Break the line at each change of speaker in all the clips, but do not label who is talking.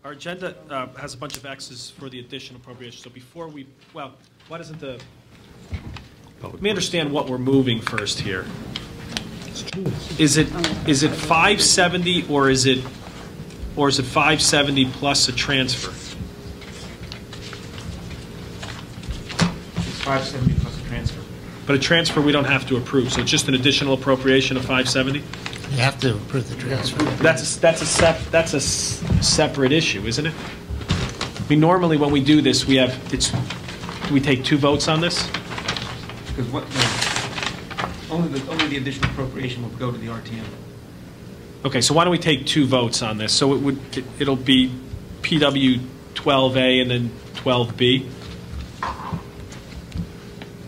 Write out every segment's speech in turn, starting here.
Our agenda has a bunch of X's for the additional appropriation. So before we, well, why doesn't the, let me understand what we're moving first here. Is it 570 or is it 570 plus a transfer?
It's 570 plus a transfer.
But a transfer we don't have to approve, so it's just an additional appropriation of 570?
You have to approve the transfer.
That's a separate issue, isn't it? I mean, normally when we do this, do we take two votes on this?
Because only the additional appropriation will go to the RTM.
Okay, so why don't we take two votes on this? So it'll be PW 12A and then 12B,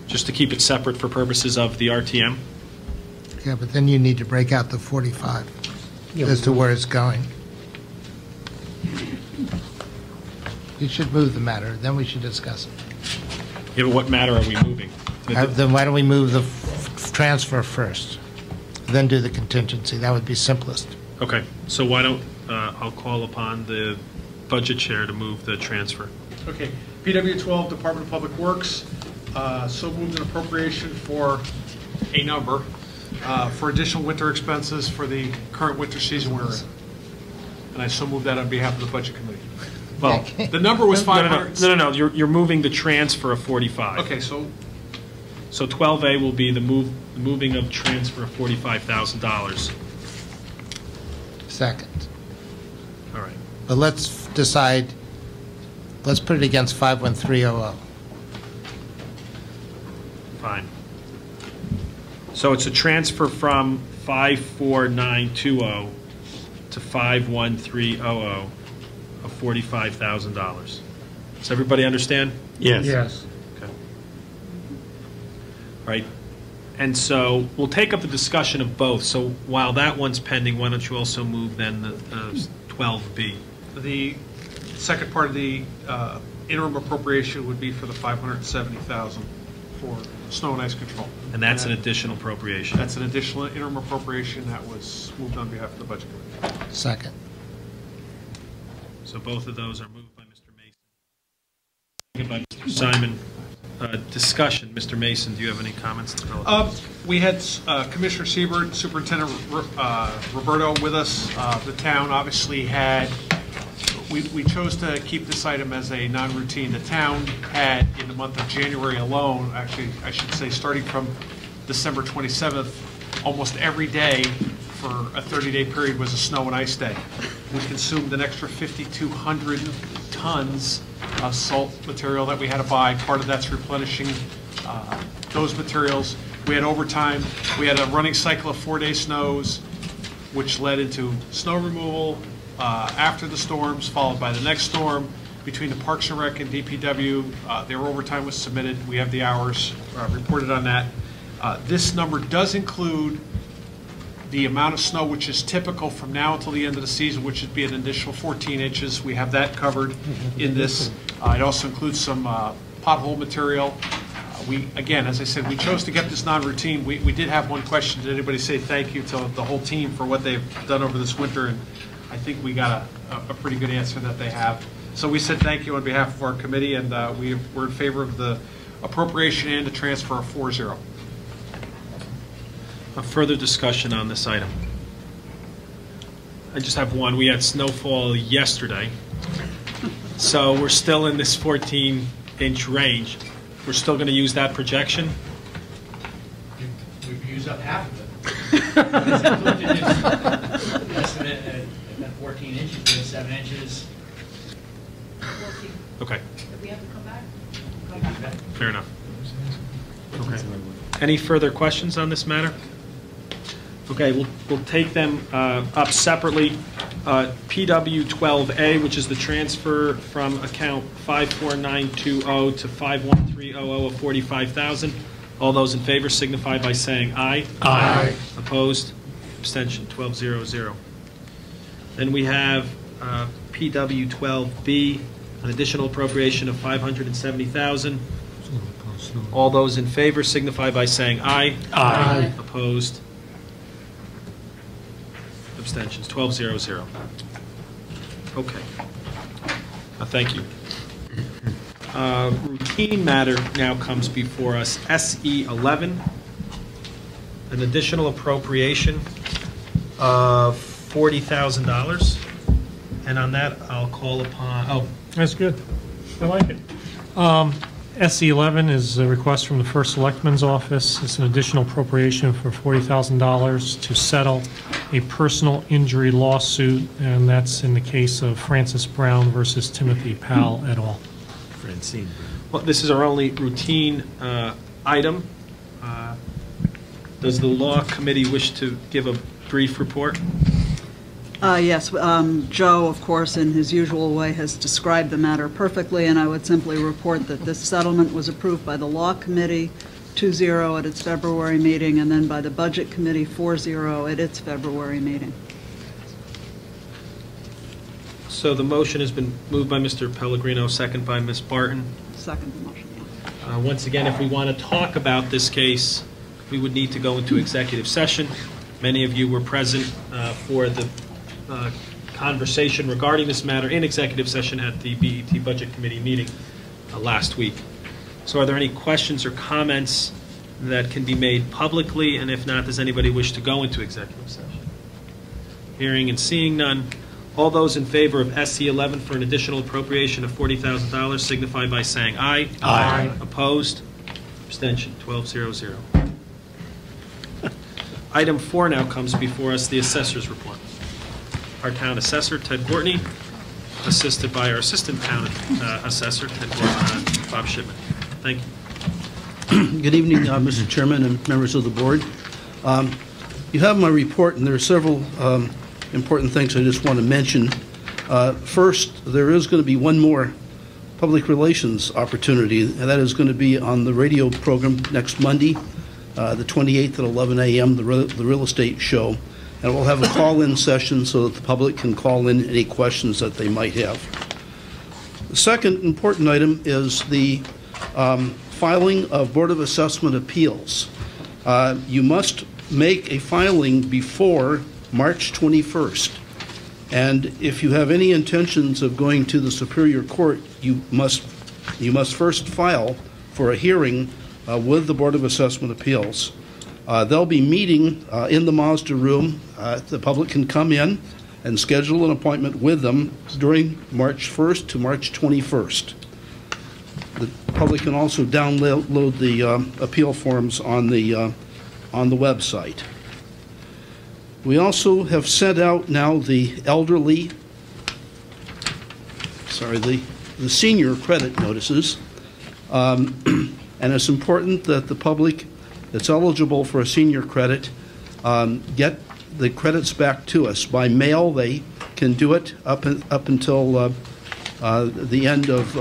just to keep it separate for purposes of the RTM.
Yeah, but then you need to break out the 45 as to where it's going. You should move the matter, then we should discuss it.
Yeah, but what matter are we moving?
Then why don't we move the transfer first, then do the contingency? That would be simplest.
Okay, so why don't I'll call upon the budget chair to move the transfer.
Okay, PW 12, Department of Public Works, so moved an appropriation for a number for additional winter expenses for the current winter season we're in. And I so moved that on behalf of the Budget Committee. Well, the number was 500.
No. You're moving the transfer of 45.
Okay, so
12A will be the moving of transfer of $45,000.
Second.
All right.
But let's decide, let's put it against 51300.
Fine. So it's a transfer from 54920 to 51300 of $45,000. Does everybody understand?
Yes.
Okay. All right. And so we'll take up the discussion of both. So while that one's pending, why don't you also move then the 12B?
the second part of the interim appropriation would be for the $570,000 for snow and ice control.
And that's an additional appropriation.
That's an additional interim appropriation that was moved on behalf of the Budget Committee.
Second.
So both of those are moved by Mr. Mason. Seconded by Mr. Simon. Discussion. Mr. Mason, do you have any comments to develop?
We had Commissioner Siebert, Superintendent Roberto with us. The town obviously had, we chose to keep this item as a non-routine. The town had, in the month of January alone, actually I should say starting from December 27th, almost every day for a 30-day period was a snow and ice day. We consumed an extra 5,200 tons of salt material that we had to buy. Part of that's replenishing those materials. We had overtime. We had a running cycle of 4-day snows, which led into snow removal after the storms, followed by the next storm. Between the Parks and Rec and DPW, their overtime was submitted. We have the hours reported on that. This number does include the amount of snow which is typical from now until the end of the season, which would be an additional 14 inches. We have that covered in this. It also includes some pothole material. We, again, as I said, we chose to get this non-routine. We did have one question. Did anybody say thank you to the whole team for what they've done over this winter? And I think we got a pretty good answer that they have. So we said thank you on behalf of our committee, and we're in favor of the appropriation and the transfer of 4-0.
A further discussion on this item. I just have one. We had snowfall yesterday, so we're still in this 14-inch range. We're still going to use that projection?
We've used up half of it. Estimate at 14 inches, we have 7 inches.
Okay.
If we have to come back?
Fair enough. Okay. Any further questions on this matter? Okay, we'll take them up separately. PW 12A, which is the transfer from account 54920 to 51300 of $45,000. All those in favor signify by saying aye.
Aye.
Opposed? Abstention. 12-0-0. Then we have PW 12B, an additional appropriation of $570,000. All those in favor signify by saying aye.
Aye.
Opposed? Abstentions. 12-0-0. Okay. Thank you. Routine matter now comes before us, SE 11, an additional appropriation of $40,000. And on that, I'll call upon,
That's good. I like it. SC 11 is a request from the First Selectman's Office. It's an additional appropriation for $40,000 to settle a personal injury lawsuit, and that's in the case of Francis Brown versus Timothy Powell et al.
Francine.
well, this is our only routine item. Does the Law Committee wish to give a brief report?
Yes, Joe, of course, in his usual way, has described the matter perfectly, and I would simply report that this settlement was approved by the Law Committee 2-0 at its February meeting, and then by the Budget Committee 4-0 at its February meeting.
So the motion has been moved by Mr. Pellegrino, second by Ms. Barton.
Second the motion.
Once again, if we want to talk about this case, we would need to go into executive session. Many of you were present for the conversation regarding this matter in executive session at the BET Budget Committee meeting last week. So are there any questions or comments that can be made publicly? And if not, does anybody wish to go into executive session? Hearing and seeing none. All those in favor of SC 11 for an additional appropriation of $40,000 signify by saying aye.
Aye.
Opposed? Abstention, 12-0-0. Item 4 now comes before us, the assessor's report. Our town assessor, Ted Courtney, assisted by our assistant town assessor, Bob Shipman. Thank you.
Good evening, Mr. Chairman and members of the board. You have my report, and there are several important things I just want to mention. First, there is going to be one more public relations opportunity, and that is going to be on the radio program next Monday, the 28th at 11 a.m., the real estate show. And we'll have a call-in session so that the public can call in any questions that they might have. The second important item is the filing of Board of Assessment appeals. You must make a filing before March 21st. And if you have any intentions of going to the Superior Court, you must first file for a hearing with the Board of Assessment Appeals. They'll be meeting in the Mazda room. The public can come in and schedule an appointment with them during March 1st to March 21st. The public can also download the appeal forms on the website. We also have sent out now the senior credit notices, and it's important that the public that's eligible for a senior credit get the credits back to us. By mail, they can do it up until the end of,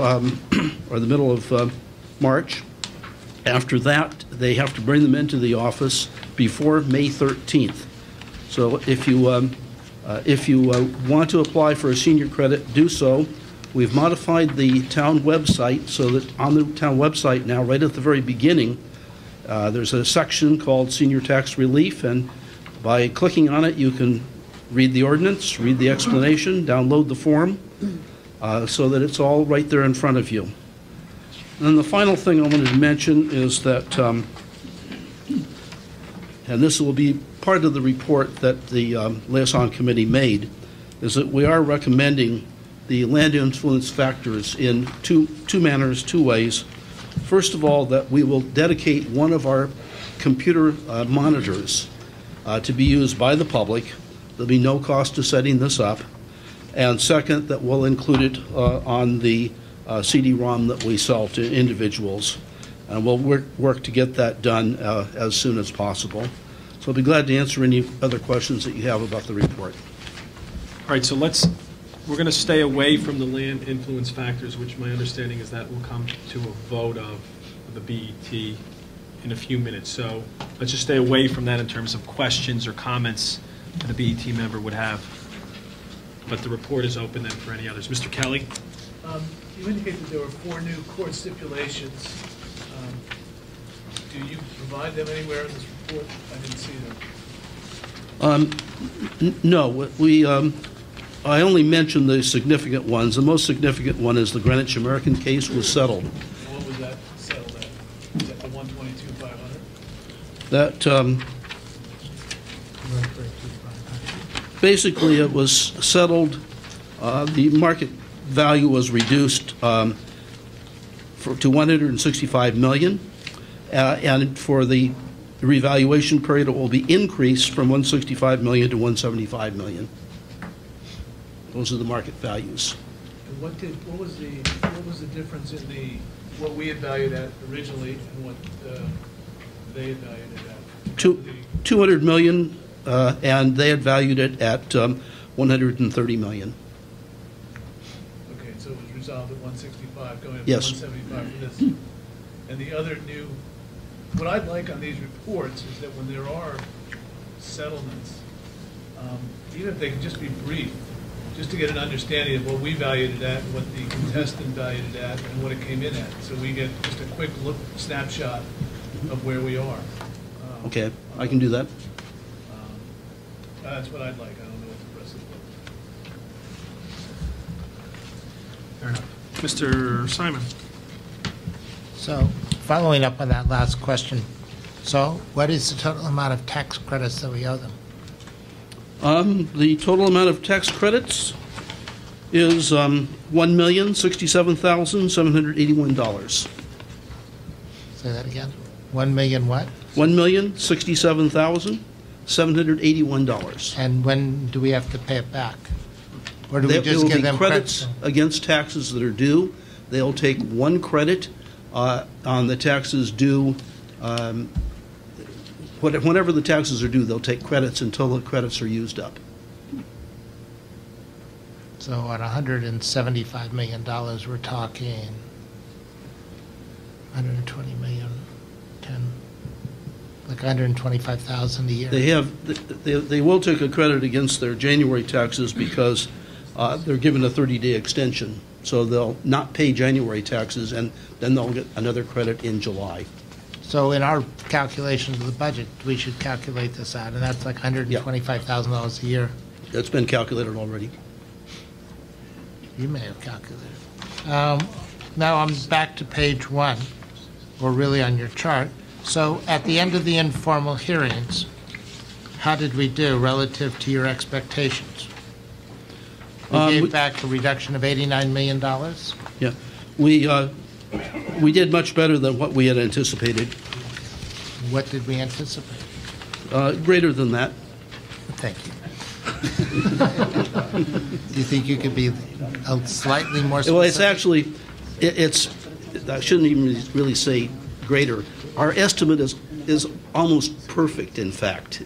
or the middle of March. After that, they have to bring them into the office before May 13th. So if you want to apply for a senior credit, do so. We've modified the town website so that on the town website now, right at the very beginning, there's a section called Senior Tax Relief, and by clicking on it, you can read the ordinance, read the explanation, download the form, so that it's all right there in front of you. And then the final thing I wanted to mention is that, and this will be part of the report that the Liaison Committee made, is that we are recommending the land influence factors in two manners, two ways. First of all, that we will dedicate one of our computer monitors to be used by the public. There'll be no cost to setting this up. And second, that we'll include it on the CD-ROM that we sell to individuals. And we'll work to get that done as soon as possible. So I'll be glad to answer any other questions that you have about the report.
All right, so we're going to stay away from the land influence factors, which my understanding is that will come to a vote of the BET in a few minutes. So let's just stay away from that in terms of questions or comments that a BET member would have. But the report is open then for any others. Mr. Kelly?
You indicated that there were 4 new court stipulations. Do you provide them anywhere in this report? I didn't see them.
No, we I only mentioned the significant ones. The most significant one is the Greenwich American case was settled.
What was that settled at? Is that the 122,500?
That, basically, it was settled, the market value was reduced to $165 million, and for the revaluation period, it will be increased from $165 million to $175 million. Those are the market values.
And what was the difference in what we had valued at originally and what they had valued it at?
$200 million, and they had valued it at $130 million.
Okay, so it was resolved at 165, going up to
Yes.
175 for this. And the other new, what I'd like on these reports is that when there are settlements, even if they can just be brief, just to get an understanding of what we valued it at, what the contestant valued it at, and what it came in at, so we get just a quick look, snapshot of where we are.
Okay, I can do that.
That's what I'd like. I don't know what the rest of the
Fair enough. Mr. Simon?
So, following up on that last question, so what is the total amount of tax credits that we owe them?
The total amount of tax credits is $1,067,781.
Say that again? 1 million what?
$1,067,781.
And when do we have to pay it back? Or do we
There
just
will
give
be
them
credits against taxes that are due. They'll take one credit on the taxes due. Whenever the taxes are due, they'll take credits until the credits are used up.
So at $175 million, we're talking 120 million, 10, like 125,000 a year.
They will take a credit against their January taxes because they're given a 30-day extension. So they'll not pay January taxes, and then they'll get another credit in July.
So in our calculations of the budget, we should calculate this out, and that's like $125,000 a year.
That's been calculated already.
You may have calculated. Now I'm back to page 1, or really on your chart. So at the end of the informal hearings, how did we do relative to your expectations? We gave back a reduction of $89 million?
Yeah, we did much better than what we had anticipated.
What did we anticipate?
Greater than that.
Thank you. Do you think you could be slightly more specific?
Well, it's actually, I shouldn't even really say greater. Our estimate is almost perfect, in fact.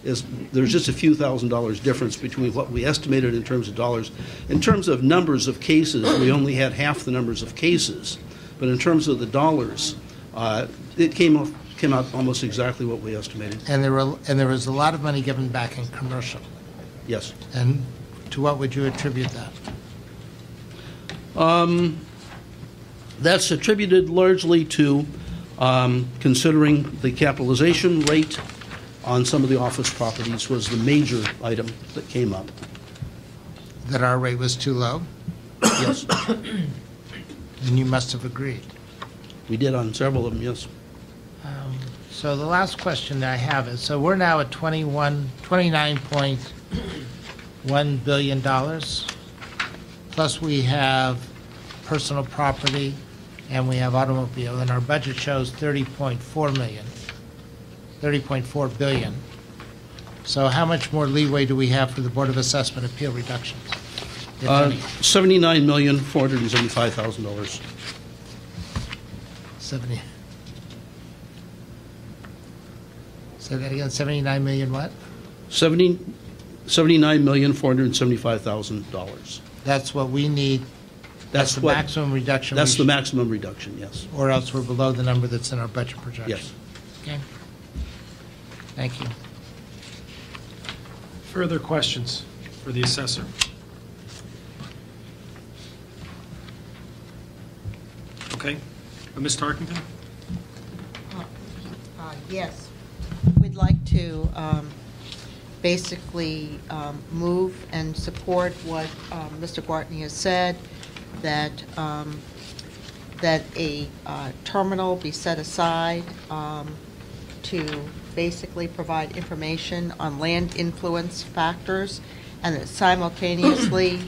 There's just a few $1,000s difference between what we estimated in terms of dollars. In terms of numbers of cases, we only had half the numbers of cases. But in terms of the dollars, it came out almost exactly what we estimated.
And there was a lot of money given back in commercial.
Yes.
And to what would you attribute that?
That's attributed largely to considering the capitalization rate on some of the office properties was the major item that came up.
That our rate was too low?
Yes.
And you must have agreed.
We did on several of them, yes.
So the last question that I have is, so we're now at $29.1 billion, plus we have personal property, and we have automobile, and our budget shows $30.4 billion. So how much more leeway do we have for the Board of Assessment appeal reductions? if any?
$79,475,000.
70. Say that again, 79 million what?
$79,475,000.
That's what we need, that's the
what-
maximum reduction.
That's the maximum reduction, yes.
Or else we're below the number that's in our budget projection.
Yes.
Okay. Thank you.
Further questions for the assessor? Okay. Ms. Tarkington?
Yes. We'd like to basically move and support what Mr. Gwartney has said, that that a terminal be set aside to basically provide information on land influence factors, and that simultaneously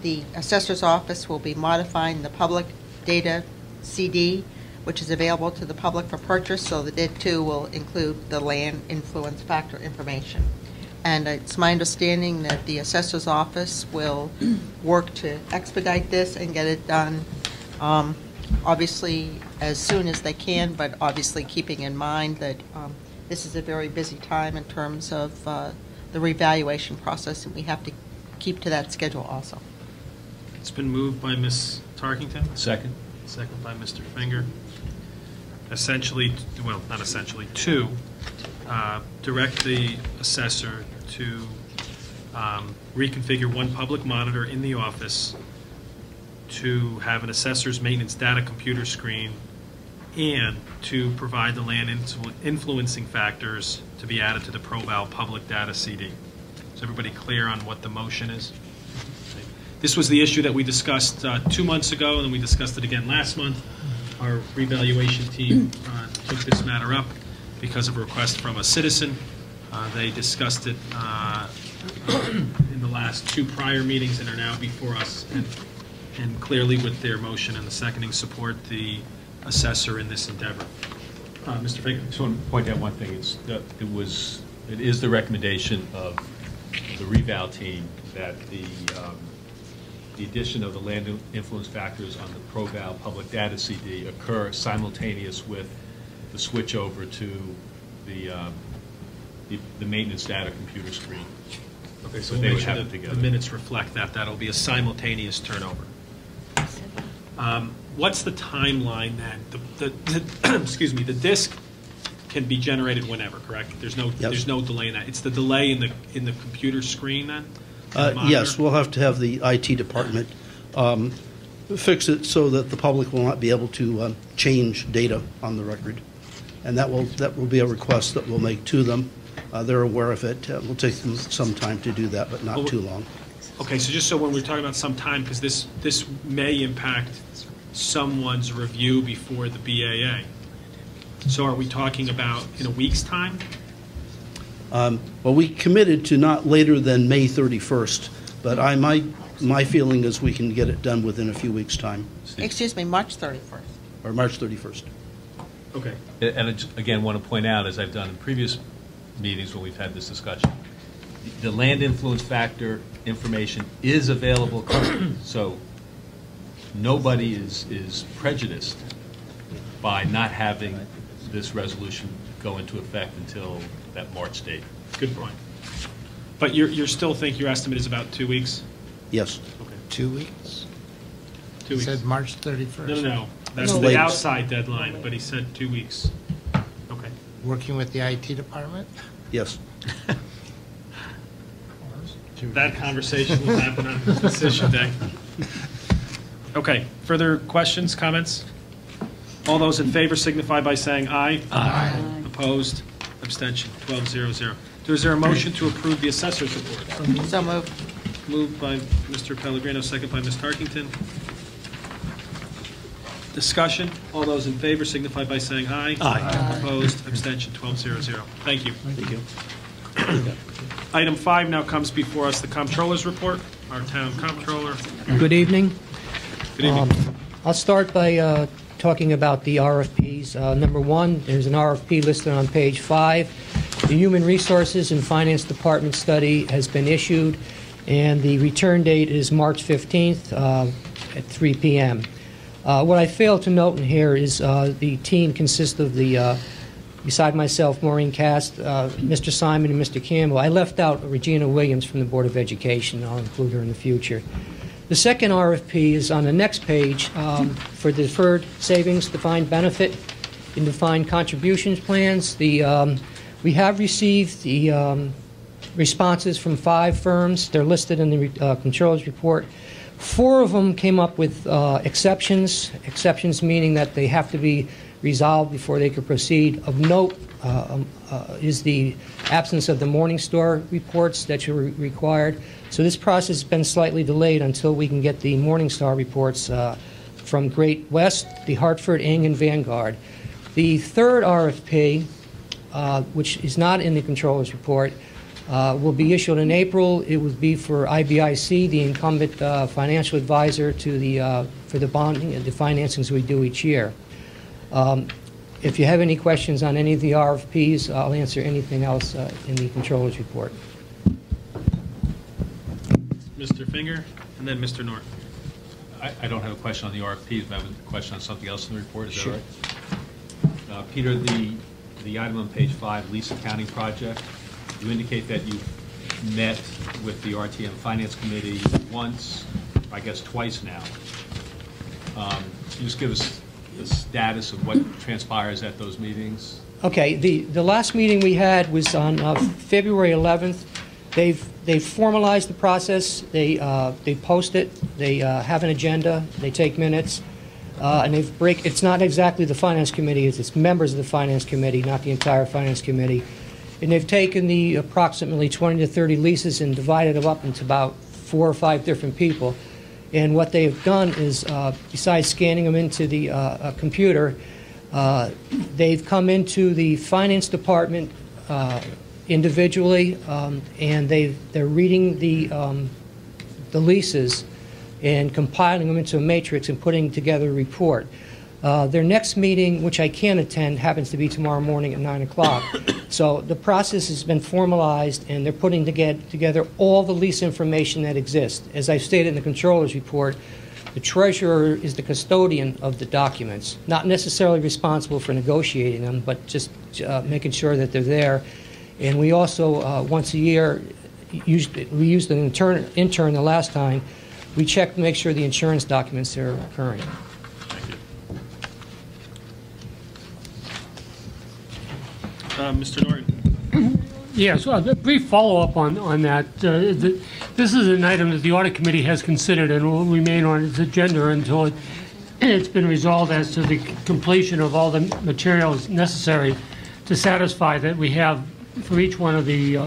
the assessor's office will be modifying the public data CD, which is available to the public for purchase, so that it too will include the land influence factor information. And it's my understanding that the assessor's office will work to expedite this and get it done, obviously as soon as they can, but obviously keeping in mind that this is a very busy time in terms of the revaluation process, and we have to keep to that schedule also.
It's been moved by Ms. Tarkington.
Second.
Second by Mr. Finger. Essentially, well, not essentially, to direct the assessor to reconfigure one public monitor in the office, to have an assessor's maintenance data computer screen, and to provide the land influencing factors to be added to the ProVal public data CD. Is everybody clear on what the motion is? This was the issue that we discussed 2 months ago, and then we discussed it again last month. Our revaluation team took this matter up because of a request from a citizen. They discussed it in the last 2 prior meetings and are now before us. And clearly with their motion and the seconding support the assessor in this endeavor. Mr. Finger.
I just want to point out one thing. It is the recommendation of the reval team that the addition of the land influence factors on the ProVal public data CD occur simultaneous with the switch over to the maintenance data computer screen.
Okay, so
they
we'll
would have
make
it
sure
together.
the minutes reflect that. That'll be a simultaneous turnover. What's the timeline then? Excuse me, the disk can be generated whenever, correct? There's no delay in that. It's the delay in the computer screen then?
Yes, we'll have to have the IT department fix it so that the public will not be able to change data on the record. And that will be a request that we'll make to them. They're aware of it. It will take them some time to do that, but not too long.
Okay, so just so when we're talking about some time, because this may impact someone's review before the BAA. So are we talking about in a week's time?
Well, we committed to not later than May 31st, but my feeling is we can get it done within a few weeks' time,
Excuse me, March 31st.
or March 31st.
Okay.
And I again want to point out, as I've done in previous meetings when we've had this discussion, the land influence factor information is available currently. So nobody is prejudiced by not having this resolution go into effect until that March date.
Good point. But you still think your estimate is about 2 weeks?
Yes.
Okay.
2 weeks?
2 weeks.
He said March 31st.
No. That's
No.
the
Latest.
outside deadline, but he said 2 weeks. Okay.
Working with the IT department?
Yes.
That conversation will happen on decision day. Okay. Further questions, comments? All those in favor signify by saying aye. Aye. Opposed? Abstention? 12-0-0. Is there a motion to approve the assessor's report?
So moved.
Moved by Mr. Pellegrino, second by Ms. Tarkington. Discussion? All those in favor signify by saying aye. Aye. Opposed? Abstention? 12-0-0. Thank you.
Thank you.
Item 5 now comes before us, the comptroller's report. Our town comptroller.
Good evening.
Good evening.
I'll start by talking about the RFPs. Number 1, there's an RFP listed on page 5. The Human Resources and Finance Department study has been issued, and the return date is March 15th at 3 p.m. What I failed to note in here is the team consists of the, beside myself, Maureen Cast, Mr. Simon, and Mr. Campbell. I left out Regina Williams from the Board of Education. I'll include her in the future. The second RFP is on the next page for deferred savings, defined benefit, and defined contributions plans. We have received the responses from 5 firms. They're listed in the Comptroller's report. 4 of them came up with exceptions meaning that they have to be resolved before they could proceed. Of note is the absence of the Morningstar reports that are required. So this process has been slightly delayed until we can get the Morningstar reports from Great West, the Hartford, Ing, and Vanguard. The third RFP, which is not in the controller's report, will be issued in April. It would be for IBIC, the incumbent financial advisor to the for the bonding and the financings we do each year. If you have any questions on any of the RFPs, I'll answer anything else in the controller's report.
Mr. Finger, and then Mr. North.
I don't have a question on the RFPs, but I have a question on something else in the report. Is
Sure.
that right? Peter, the item on page 5, lease accounting project, you indicate that you've met with the RTM Finance Committee once, I guess twice now. Can you just give us the status of what transpires at those meetings?
Okay, the last meeting we had was on February 11th. They've formalized the process. They post it. They have an agenda. They take minutes, and it's not exactly the Finance Committee. It's members of the Finance Committee, not the entire Finance Committee. And they've taken the approximately 20 to 30 leases and divided them up into about 4 or 5 different people. And what they've done is, besides scanning them into the computer, they've come into the finance department individually, and they're reading the leases and compiling them into a matrix and putting together a report. Their next meeting, which I can't attend, happens to be tomorrow morning at 9 o'clock. So the process has been formalized, and they're putting together all the lease information that exists. As I stated in the controller's report, the treasurer is the custodian of the documents, not necessarily responsible for negotiating them, but just making sure that they're there. And we also, once a year, we used an intern the last time. We check to make sure the insurance documents are current.
Mr. Norton.
Yes, a brief follow-up on that. This is an item that the Audit Committee has considered and will remain on its agenda until it's been resolved as to the completion of all the materials necessary to satisfy that we have for each one of the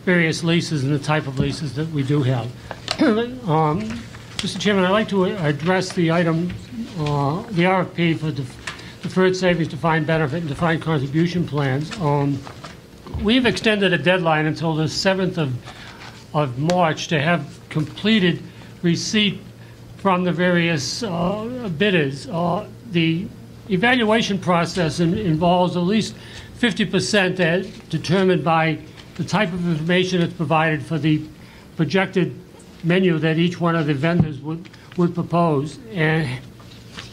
various leases and the type of leases that we do have. Mr. Chairman, I'd like to address the item, the RFP for deferred savings, defined benefit, and defined contribution plans. We've extended a deadline until the 7th of March to have completed receipt from the various bidders. The evaluation process involves at least 50% determined by the type of information that's provided for the projected menu that each one of the vendors would propose. And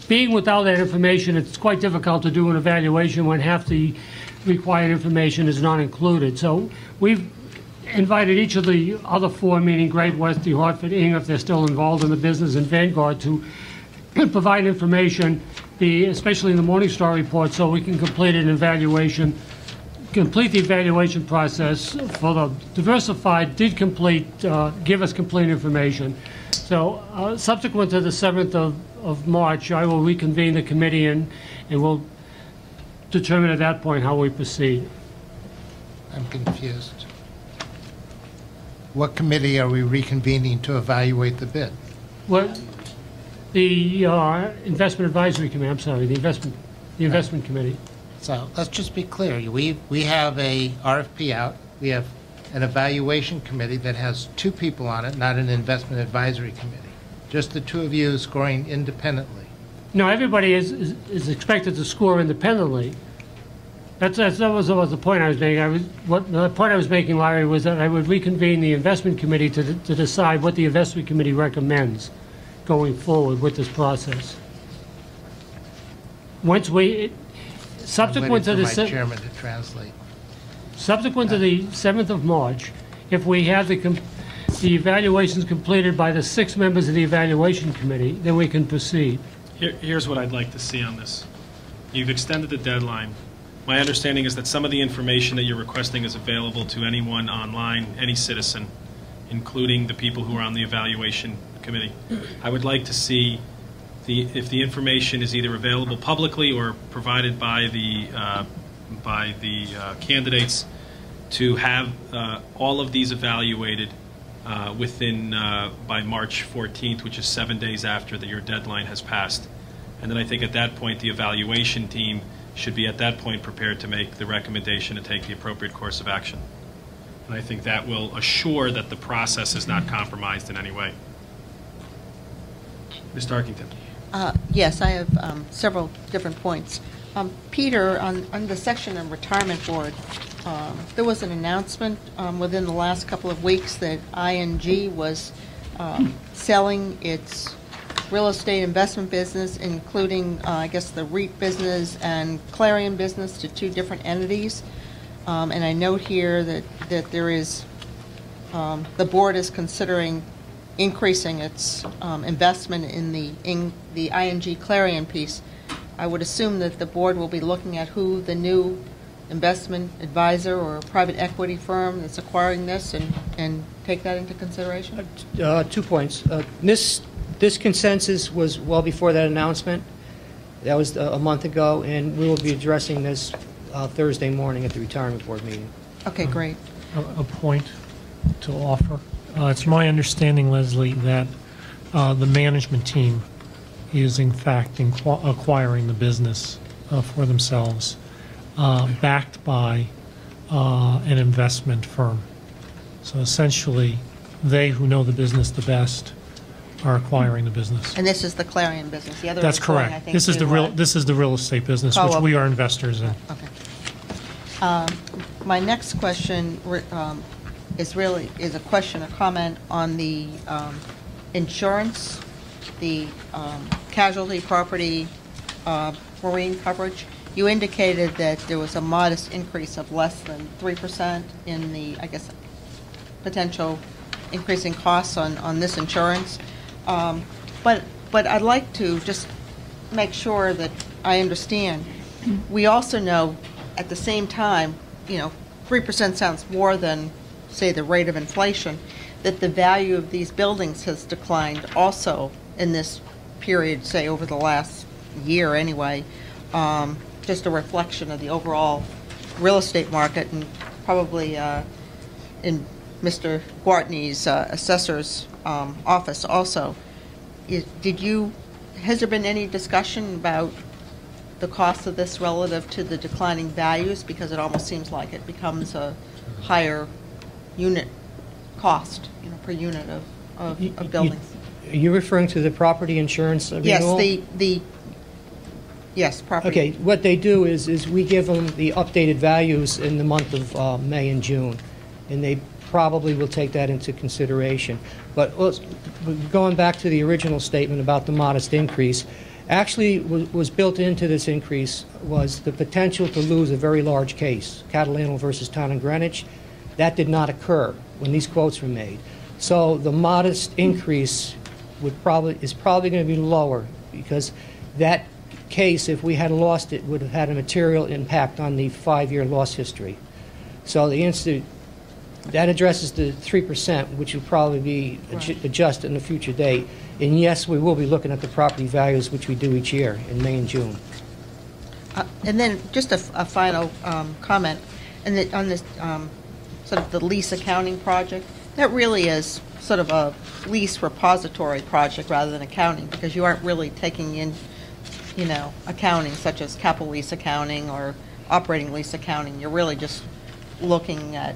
being without that information, it's quite difficult to do an evaluation when half the required information is not included. So we've invited each of the other 4, meaning Great West, the Hartford, Ing, if they're still involved in the business, and Vanguard, to provide information, especially in the Morningstar report, so we can complete the evaluation process. For the diversified, did give us complete information. So subsequent to the 7th of March, I will reconvene the committee and we'll determine at that point how we proceed.
I'm confused. What committee are we reconvening to evaluate the bid?
Well, the investment advisory committee. I'm sorry, the investment committee.
So let's just be clear. We have a RFP out. We have an evaluation committee that has 2 people on it, not an investment advisory committee. Just the 2 of you scoring independently.
No, everybody is expected to score independently. That was the point I was making. The point I was making, Larry, was that I would reconvene the investment committee to decide what the investment committee recommends going forward with this process. Once subsequent to the
chairman to translate.
Subsequent to the 7th of March, if we have the evaluations completed by the 6 members of the evaluation committee, then we can proceed.
Here's what I'd like to see on this. You've extended the deadline. My understanding is that some of the information that you're requesting is available to anyone online, any citizen, including the people who are on the evaluation committee. I would like to see if the information is either available publicly or provided by the candidates, to have all of these evaluated within by March 14th, which is 7 days after your deadline has passed. And then I think at that point, the evaluation team should be at that point prepared to make the recommendation and take the appropriate course of action. And I think that will assure that the process is not compromised in any way. Ms. Tarkington.
Yes, I have several different points. Peter, on the section on retirement board, there was an announcement within the last couple of weeks that ING was selling its real estate investment business, including, I guess, the REIT business and Clarion business, to two different entities. And I note here that there is, the board is considering increasing its investment in the ING Clarion piece. I would assume that the board will be looking at who the new investment advisor or private equity firm that's acquiring this and take that into consideration?
2 points. This consensus was well before that announcement. That was a month ago, and we will be addressing this Thursday morning at the retirement board meeting.
Okay, great.
A point to offer. It's my understanding, Leslie, that the management team is in fact acquiring the business for themselves, backed by an investment firm. So essentially, they who know the business the best are acquiring the business.
And this is the Clarion business. The other
That's
is going,
correct.
I think,
This is the
to,
this is the real estate business, which we are investors in.
Okay. My next question is a question, a comment on the insurance, the casualty, property, marine coverage. You indicated that there was a modest increase of less than 3% in the, I guess, potential increasing costs on this insurance. But I'd like to just make sure that I understand. We also know at the same time, 3% sounds more than, say, the rate of inflation, that the value of these buildings has declined also in this period, say, over the last year anyway. Just a reflection of the overall real estate market, and probably in Mr. Guartney's assessor's office also. Has there been any discussion about the cost of this relative to the declining values? Because it almost seems like it becomes a higher unit cost, per unit of buildings.
Are you referring to the property insurance renewal?
Yes, yes, property.
Okay, what they do is we give them the updated values in the month of May and June, and they probably will take that into consideration. But going back to the original statement about the modest increase, actually was built into this increase was the potential to lose a very large case, Catalano versus Town and Greenwich. That did not occur when these quotes were made. So the modest increase is probably going to be lower, because that case, if we had lost it, would have had a material impact on the 5-year loss history. So the answer, that addresses the 3%, which will probably be adjusted in a future date. And yes, we will be looking at the property values, which we do each year in May and June.
And then just a final comment, and on this sort of the lease accounting project, that really is sort of a lease repository project rather than accounting, because you aren't really taking in, accounting such as capital lease accounting or operating lease accounting. You're really just looking at,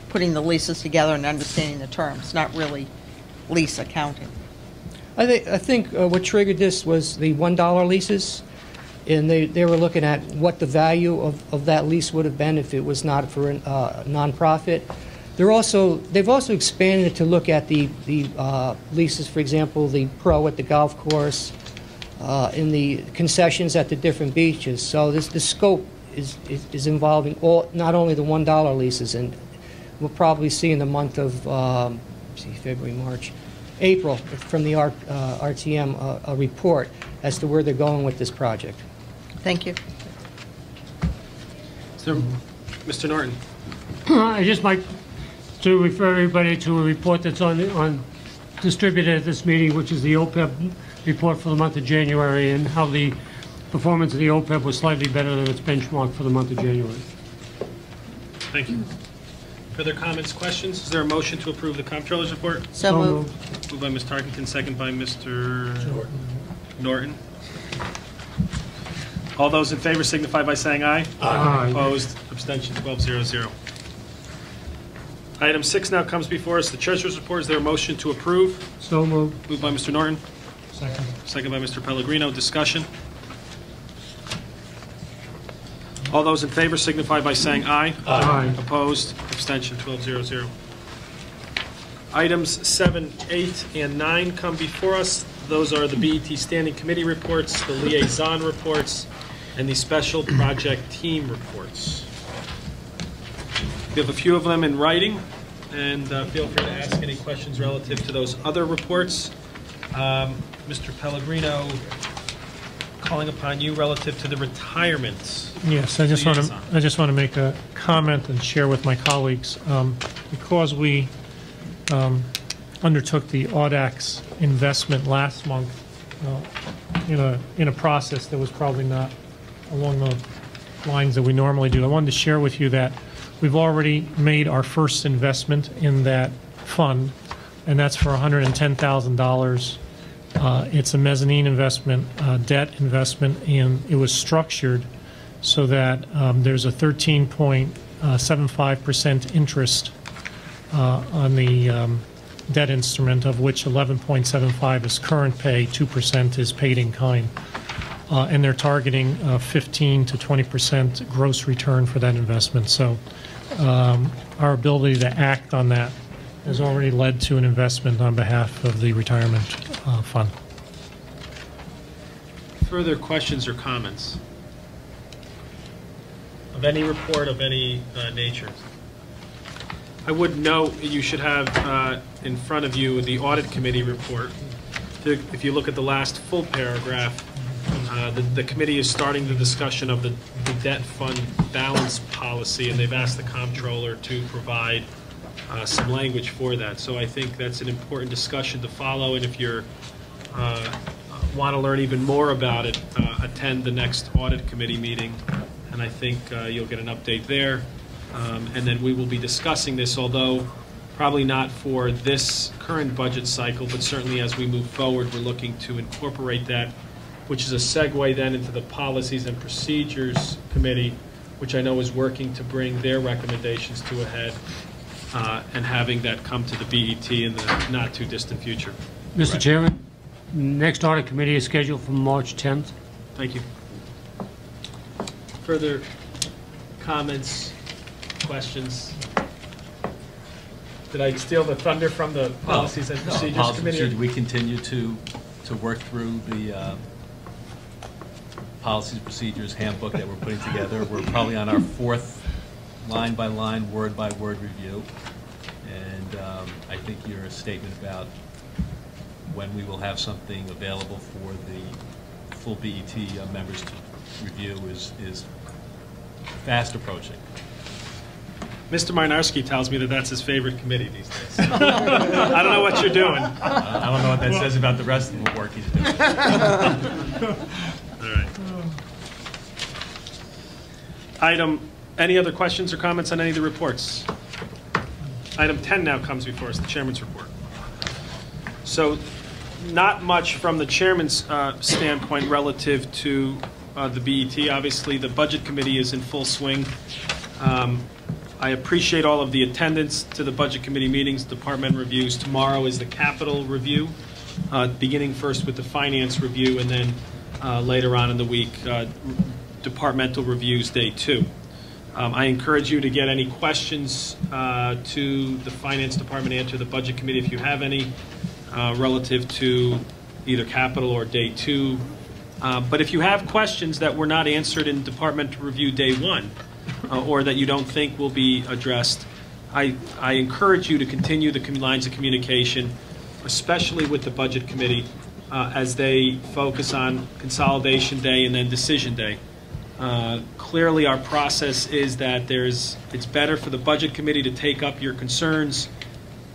putting the leases together and understanding the terms, not really lease accounting.
I think what triggered this was the $1 leases, and they were looking at what the value of that lease would have been if it was not for a nonprofit. They've also expanded it to look at the leases, for example, the pro at the golf course, in the concessions at the different beaches. So the scope is involving not only the $1 leases, and we'll probably see in the month of February, March, April from the RTM a report as to where they're going with this project.
Thank you.
So, Mr. Norton.
I just like to refer everybody to a report that's on distributed at this meeting, which is the OPEB report for the month of January, and how the performance of the OPEB was slightly better than its benchmark for the month of January.
Thank you. Further comments, questions? Is there a motion to approve the comptroller's report?
So moved.
Moved by Ms. Tarkington, second by Mr. Norton. All those in favor signify by saying aye.
Aye.
Opposed, abstention, 12-0-0. Item 6 now comes before us, the treasurer's report. Is there a motion to approve?
So moved.
Moved by Mr. Norton,
Second.
second by Mr. Pellegrino. Discussion? All those in favor signify by saying aye.
Aye.
Opposed, abstention, 12-0-0. Items 7, 8, and 9 come before us. Those are the BET Standing Committee reports, the liaison reports, and the Special Project Team reports. We have a few of them in writing, and feel free to ask any questions relative to those other reports. Mr. Pellegrino, calling upon you relative to the retirement.
Yes, I just want to make a comment and share with my colleagues. Because we undertook the Audax investment last month in a process that was probably not along the lines that we normally do. I wanted to share with you that we've already made our first investment in that fund, and that's for $110,000. It's a mezzanine investment, debt investment, and it was structured so that there's a 13.75% interest on the debt instrument, of which 11.75 is current pay, 2% is paid in kind. And they're targeting 15 to 20% gross return for that investment. So our ability to act on that has already led to an investment on behalf of the retirement fund.
Further questions or comments of any report of any nature? I would note you should have in front of you the audit committee report. If you look at the last full paragraph, the committee is starting the discussion of the debt fund balance policy, and they've asked the comptroller to provide some language for that. So I think that's an important discussion to follow, and if you're want to learn even more about it, attend the next audit committee meeting, and I think you'll get an update there. And then we will be discussing this, although probably not for this current budget cycle, but certainly as we move forward, we're looking to incorporate that, which is a segue then into the Policies and Procedures Committee, which I know is working to bring their recommendations to a head and having that come to the BET in the not-too-distant future.
Mr. Chairman, next audit committee is scheduled for March 10th.
Thank you. Further comments, questions? Did I steal the thunder from the Policies and Procedures Committee?
We continue to work through the Policies and Procedures handbook that we're putting together. We're probably on our fourth line-by-line, word-by-word review. And I think your statement about when we will have something available for the full BET members to review is fast approaching.
Mr. Marnarski tells me that that's his favorite committee these days. I don't know what you're doing.
I don't know what that says about the rest of the work he's doing.
All right. Any other questions or comments on any of the reports? Item 10 now comes before us, the chairman's report. So not much from the chairman's standpoint relative to the BET. Obviously, the budget committee is in full swing. I appreciate all of the attendance to the budget committee meetings, department reviews. Tomorrow is the capital review, beginning first with the finance review, and then later on in the week, departmental reviews, day 2. I encourage you to get any questions to the finance department and to the budget committee if you have any relative to either capital or day 2. But if you have questions that were not answered in departmental review day 1, or that you don't think will be addressed, I encourage you to continue the lines of communication, especially with the Budget Committee, as they focus on Consolidation Day and then Decision Day. Clearly, our process is that it's better for the Budget Committee to take up your concerns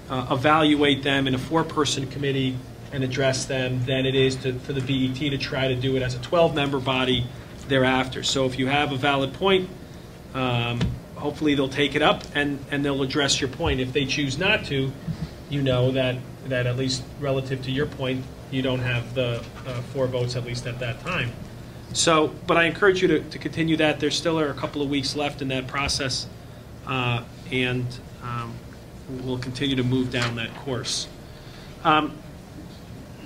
evaluate them in a 4-person committee and address them than it is for the BET to try to do it as a 12-member body thereafter. So if you have a valid point, hopefully they'll take it up and they'll address your point. If they choose not to, you know that at least relative to your point, you don't have the 4 votes, at least at that time. So, but I encourage you to continue that. There still are a couple of weeks left in that process, and we'll continue to move down that course.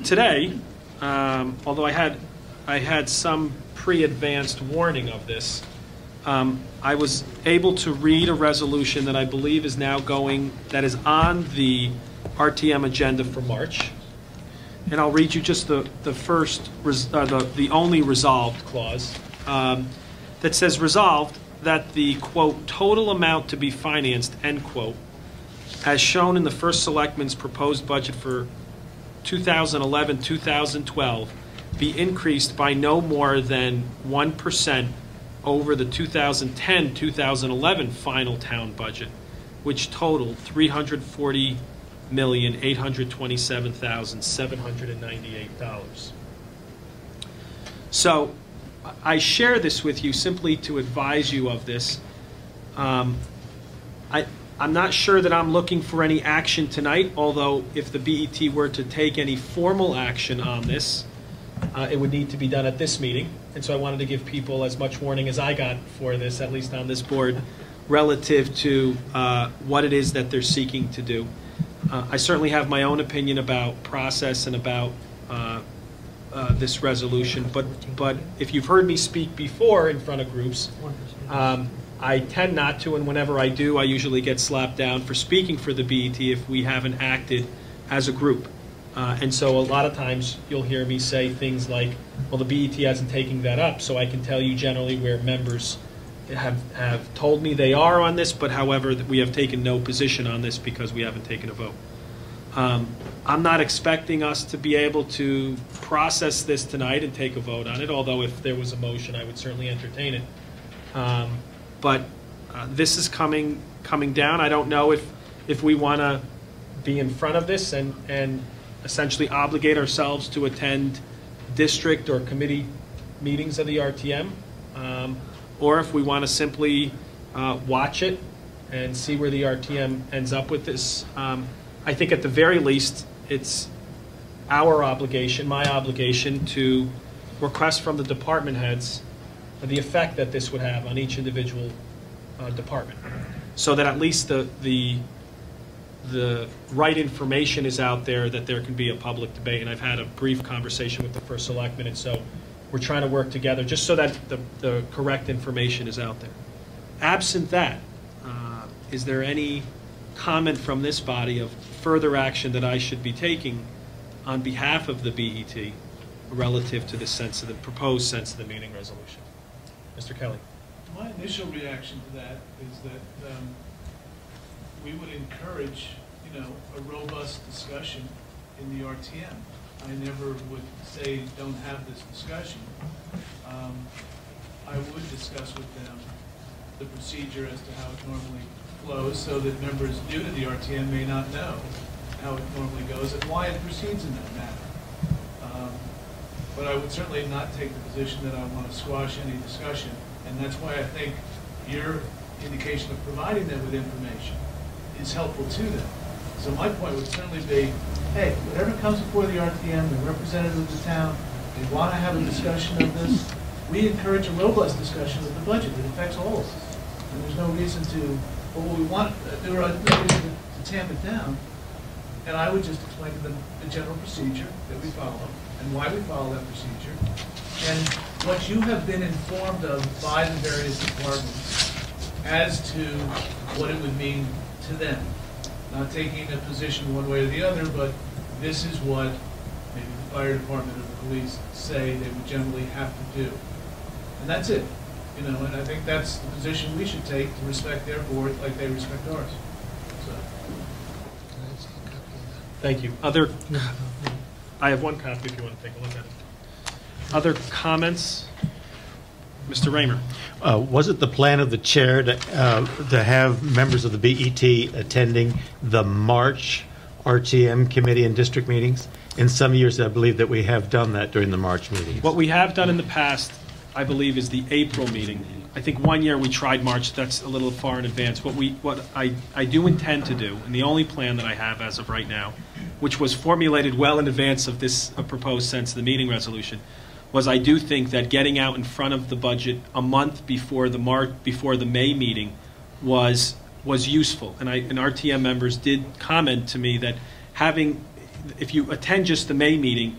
Today, although I had some pre-advanced warning of this, I was able to read a resolution that I believe is now that is on the RTM agenda for March. And I'll read you just the only resolved clause that says, resolved that the, quote, total amount to be financed, end quote, as shown in the first selectman's proposed budget for 2011-2012 be increased by no more than 1% over the 2010-2011 final town budget, which totaled $340,827,798. So I share this with you simply to advise you of this. I'm not sure that I'm looking for any action tonight, although if the BET were to take any formal action on this, it would need to be done at this meeting. And so I wanted to give people as much warning as I got for this, at least on this board, relative to what it is that they're seeking to do. I certainly have my own opinion about process and about this resolution, but if you've heard me speak before in front of groups, I tend not to, and whenever I do, I usually get slapped down for speaking for the BET if we haven't acted as a group. And so a lot of times you'll hear me say things like, well, the BET hasn't taken that up, so I can tell you generally where members have told me they are on this, but however, we have taken no position on this because we haven't taken a vote. I'm not expecting us to be able to process this tonight and take a vote on it, although if there was a motion, I would certainly entertain it. But this is coming down. I don't know if we want to be in front of this and essentially obligate ourselves to attend district or committee meetings of the RTM, or if we want to simply watch it and see where the RTM ends up with this. I think at the very least, it's our obligation, my obligation, to request from the department heads the effect that this would have on each individual department, so that at least the right information is out there, that there can be a public debate. And I've had a brief conversation with the first selectman, and so we're trying to work together just so that the correct information is out there. Absent that, is there any comment from this body of further action that I should be taking on behalf of the BET relative to the proposed sense of the meeting resolution? Mr. Kelly.
My initial reaction to that is that we would encourage, a robust discussion in the RTM. I never would say don't have this discussion. I would discuss with them the procedure as to how it normally flows, so that members new to the RTM may not know how it normally goes and why it proceeds in that manner. But I would certainly not take the position that I want to squash any discussion, and that's why I think your indication of providing them with information is helpful to them. So my point would certainly be, hey, whatever comes before the RTM, the representative of the town, they want to have a discussion of this, we encourage a robust discussion of the budget that affects all of us. And there's no reason to, well, we want, there are no reason to tamp it down. And I would just explain to them the general procedure that we follow and why we follow that procedure, and what you have been informed of by the various departments as to what it would mean to them. Not taking a position one way or the other, but this is what maybe the fire department or the police say they would generally have to do. And that's it. And I think that's the position we should take, to respect their board like they respect ours. So.
Thank you. I have one copy if you want to take a look at it. Other comments? Mr. Raymer.
Was it the plan of the chair to have members of the BET attending the March RTM committee and district meetings? In some years, I believe that we have done that during the March meetings.
What we have done in the past, I believe, is the April meeting. I think one year we tried March, that's a little far in advance. What I do intend to do, and the only plan that I have as of right now, which was formulated well in advance of this proposed sense of the meeting resolution, was I do think that getting out in front of the budget a month before the May meeting was useful. And RTM members did comment to me that if you attend just the May meeting,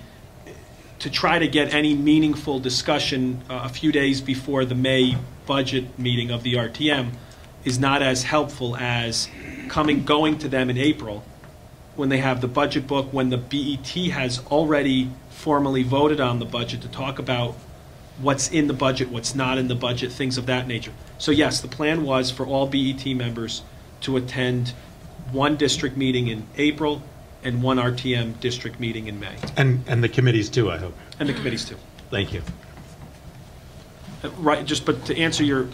to try to get any meaningful discussion a few days before the May budget meeting of the RTM is not as helpful as going to them in April when they have the budget book, when the BET has already formally voted on the budget to talk about what's in the budget, what's not in the budget, things of that nature. So yes, the plan was for all BET members to attend one district meeting in April and one RTM district meeting in May.
And the committees too, I hope.
And the committees too.
Thank you.
Right, but to answer your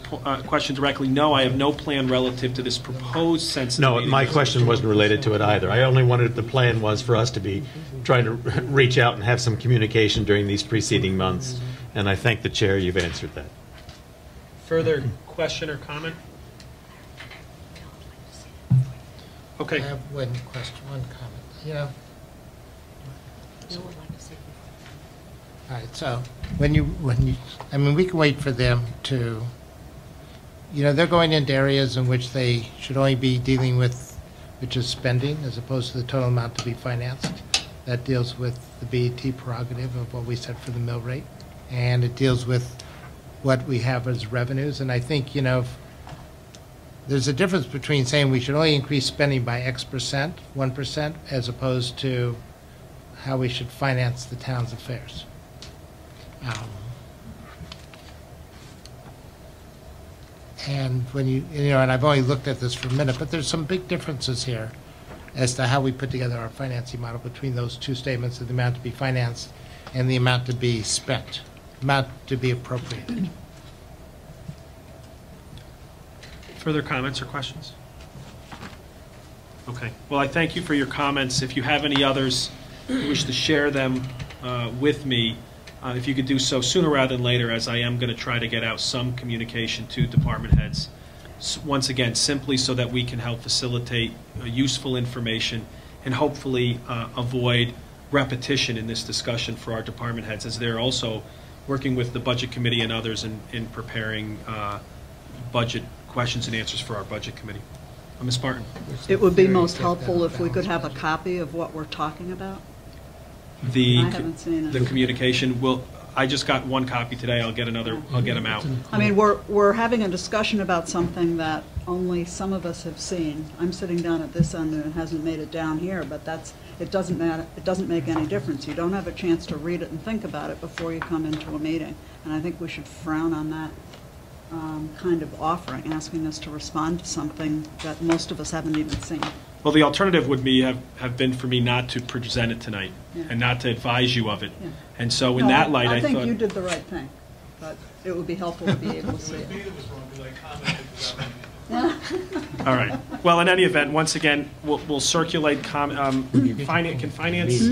question directly, no, I have no plan relative to this proposed sensitive
No,
meeting.
my question wasn't related to it either. I only wanted, the plan was for us to be trying to reach out and have some communication during these preceding months. And I thank the chair, you've answered that.
Further question or comment? Okay.
I have one question, one comment. All right, so when you, I mean, we can wait for them to, they're going into areas in which they should only be dealing with, which is spending, as opposed to the total amount to be financed. That deals with the BET prerogative of what we set for the mill rate, and it deals with what we have as revenues. And I think, there's a difference between saying we should only increase spending by X percent, 1%, as opposed to how we should finance the town's affairs. And when and I've only looked at this for a minute, but there's some big differences here as to how we put together our financing model between those two statements of the amount to be financed and the amount to be spent, amount to be appropriated.
Further comments or questions? Okay. Well, I thank you for your comments. If you have any others, you wish to share them with me, if you could do so sooner rather than later, as I am going to try to get out some communication to department heads. Once again, simply so that we can help facilitate useful information and hopefully avoid repetition in this discussion for our department heads, as they're also working with the Budget Committee and others in preparing budget questions and answers for our Budget Committee. Ms. Martin.
It would be most helpful if we could have a copy of what we're talking about.
I
haven't seen it.
The communication will. I just got one copy today. I'll get another. I'll get them out.
I mean, we're having a discussion about something that only some of us have seen. I'm sitting down at this end and it hasn't made it down here, but it doesn't matter. It doesn't make any difference. You don't have a chance to read it and think about it before you come into a meeting, and I think we should frown on that kind of offering, asking us to respond to something that most of us haven't even seen.
Well, the alternative would be have been for me not to present it tonight and not to advise you of it.
Yeah.
And so in that light, I
think
thought
you did the right thing, but it would be helpful to be able to see it.
All right. Well, in any event, once again, we'll circulate. Can finance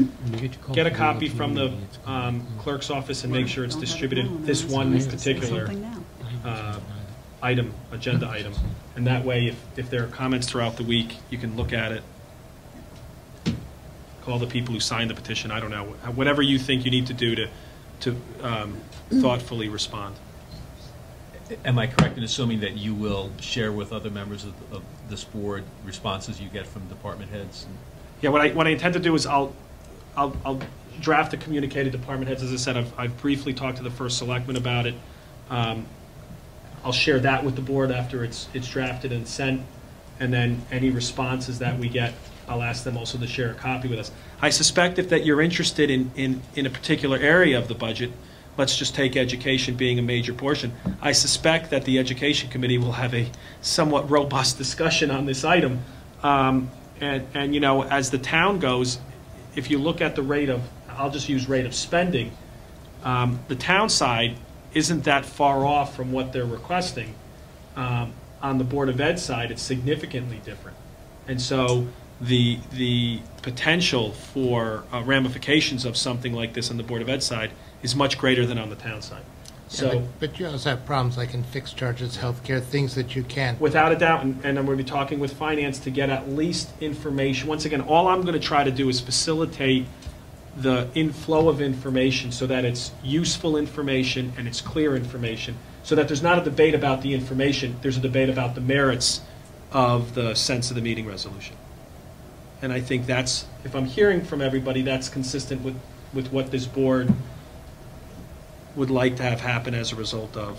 get a copy from the clerk's office and make sure it's distributed? This one particular agenda item, and that way, if there are comments throughout the week, you can look at it. Call the people who signed the petition. I don't know, whatever you think you need to do to thoughtfully respond.
Am I correct in assuming that you will share with other members of this board responses you get from department heads?
Yeah, what I intend to do is I'll draft a communique to department heads. As I said, I've briefly talked to the first selectman about it. I'll share that with the board after it's drafted and sent, and then any responses that we get, I'll ask them also to share a copy with us. I suspect if that you're interested in a particular area of the budget, let's just take education being a major portion, I suspect that the Education Committee will have a somewhat robust discussion on this item. And as the town goes, if you look at the rate of, I'll just use rate of spending, the town side isn't that far off from what they're requesting. On the Board of Ed side, it's significantly different. And so the potential for ramifications of something like this on the Board of Ed side is much greater than on the town side. So,
But you also have problems like in fixed charges, healthcare, things that you can't.
without a doubt, and I'm going to be talking with finance to get at least information. Once again, all I'm going to try to do is facilitate the inflow of information so that it's useful information and it's clear information, so that there's not a debate about the information, there's a debate about the merits of the sense of the meeting resolution. And I think that's, if I'm hearing from everybody, that's consistent with what this board would like to have happen as a result of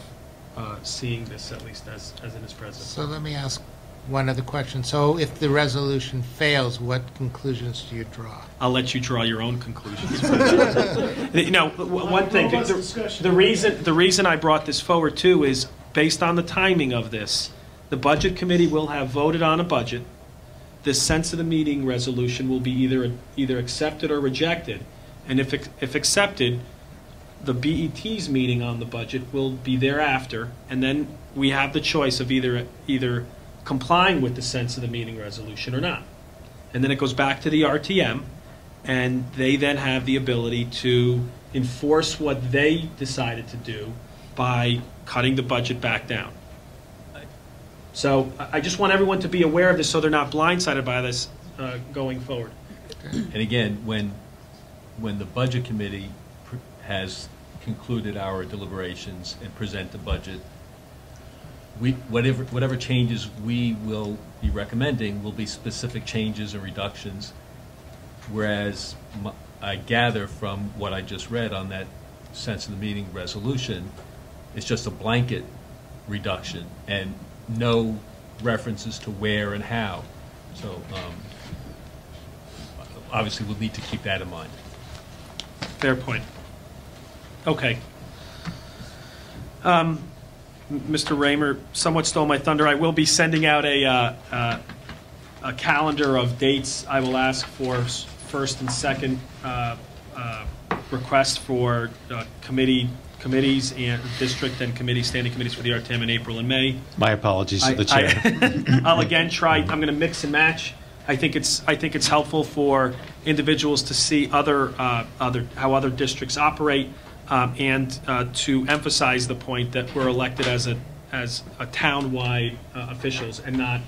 seeing this, at least as it is present.
So let me ask one other question. So if the resolution fails, what conclusions do you draw?
I'll let you draw your own conclusions. You know, one thing, the reason I brought this forward too is based on the timing of this. The Budget Committee will have voted on a budget. The sense of the meeting resolution will be either accepted or rejected. And if accepted, the BET's meeting on the budget will be thereafter, and then we have the choice of either complying with the sense of the meeting resolution or not. And then it goes back to the RTM, and they then have the ability to enforce what they decided to do by cutting the budget back down. So I just want everyone to be aware of this so they're not blindsided by this going forward.
And again, when the Budget Committee has concluded our deliberations and present the budget, whatever changes we will be recommending will be specific changes and reductions, whereas I gather from what I just read on that sense of the meeting resolution, it's just a blanket reduction and no references to where and how. So obviously we'll need to keep that in mind.
Fair point. Okay. Mr. Raymer somewhat stole my thunder. I will be sending out a calendar of dates. I will ask for first and second requests for committees and district and standing committees for the RTM in April and May.
My apologies to the chair.
I'll again try. I'm going to mix and match. I think it's helpful for individuals to see how other districts operate, and to emphasize the point that we're elected as a town-wide officials and not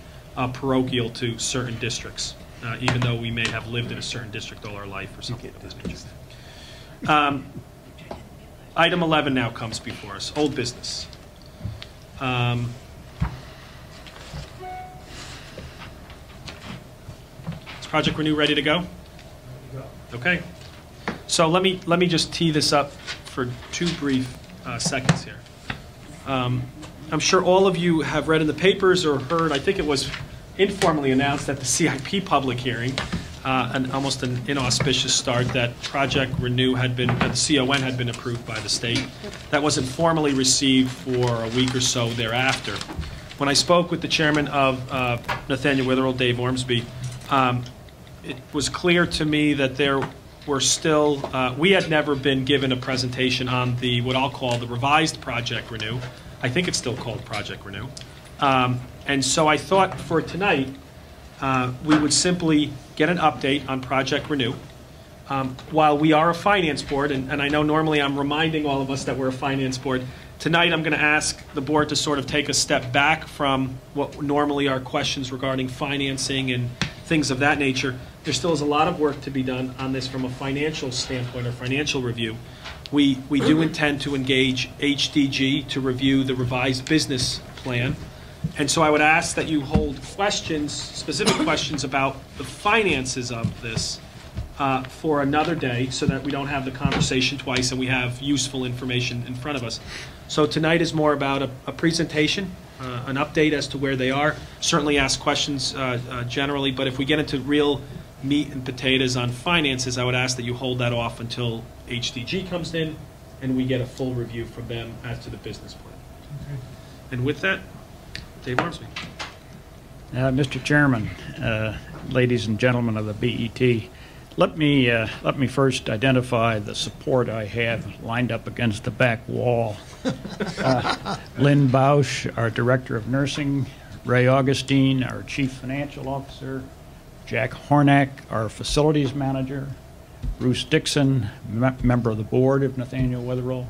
parochial to certain districts, even though we may have lived in a certain district all our life or something of this nature. Item 11 now comes before us, old business. Is Project Renew ready to go? Okay. So let me just tee this up for 2 brief seconds here. I'm sure all of you have read in the papers or heard, I think it was informally announced at the CIP public hearing, almost an inauspicious start, that Project Renew had been, the CON had been approved by the state. That wasn't formally received for a week or so thereafter. When I spoke with the chairman of Nathaniel Witherell, Dave Ormsby, it was clear to me that there were still, we had never been given a presentation on what I'll call the revised Project Renew. I think it's still called Project Renew. And so I thought for tonight, we would simply get an update on Project Renew. While we are a finance board, and I know normally I'm reminding all of us that we're a finance board, tonight I'm going to ask the board to sort of take a step back from what normally are questions regarding financing and things of that nature. There still is a lot of work to be done on this from a financial standpoint or financial review. We do intend to engage HDG to review the revised business plan. And so I would ask that you hold questions, specific questions about the finances of this for another day so that we don't have the conversation twice and we have useful information in front of us. So tonight is more about a presentation, an update as to where they are. Certainly ask questions generally, but if we get into real meat and potatoes on finances, I would ask that you hold that off until HDG comes in and we get a full review from them as to the business plan. Okay. And with that, Dave Ormsby.
Mr. Chairman, ladies and gentlemen of the BET, let me first identify the support I have lined up against the back wall. Lynn Bausch, our Director of Nursing, Ray Augustine, our Chief Financial Officer, Jack Hornack, our facilities manager, Bruce Dixon, member of the board of Nathaniel Witherell,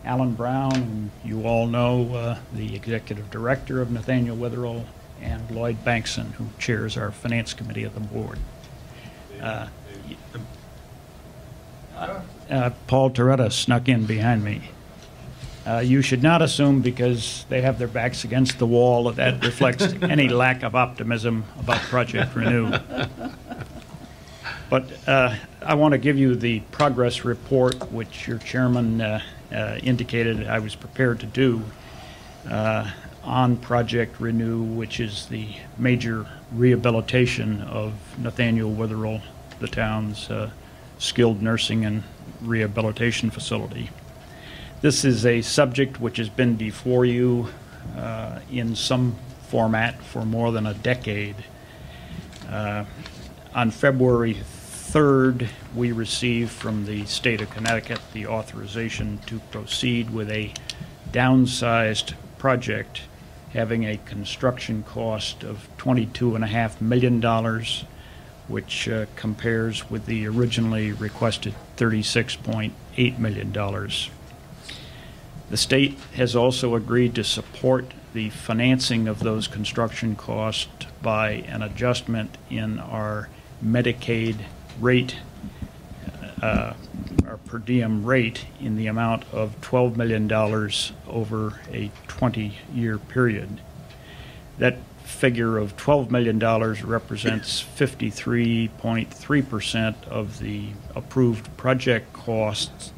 Alan Brown, whom you all know, the executive director of Nathaniel Witherell, and Lloyd Bankson, who chairs our finance committee of the board. Paul Toretta snuck in behind me. You should not assume because they have their backs against the wall that reflects any lack of optimism about Project Renew. But I want to give you the progress report, which your chairman indicated I was prepared to do on Project Renew, which is the major rehabilitation of Nathaniel Witherell, the town's skilled nursing and rehabilitation facility. This is a subject which has been before you in some format for more than a decade. On February 3rd, we received from the state of Connecticut the authorization to proceed with a downsized project having a construction cost of $22.5 million, which compares with the originally requested $36.8 million. The state has also agreed to support the financing of those construction costs by an adjustment in our Medicaid rate, our per diem rate, in the amount of $12 million over a 20-year period. That figure of $12 million represents 53.3% of the approved project costs,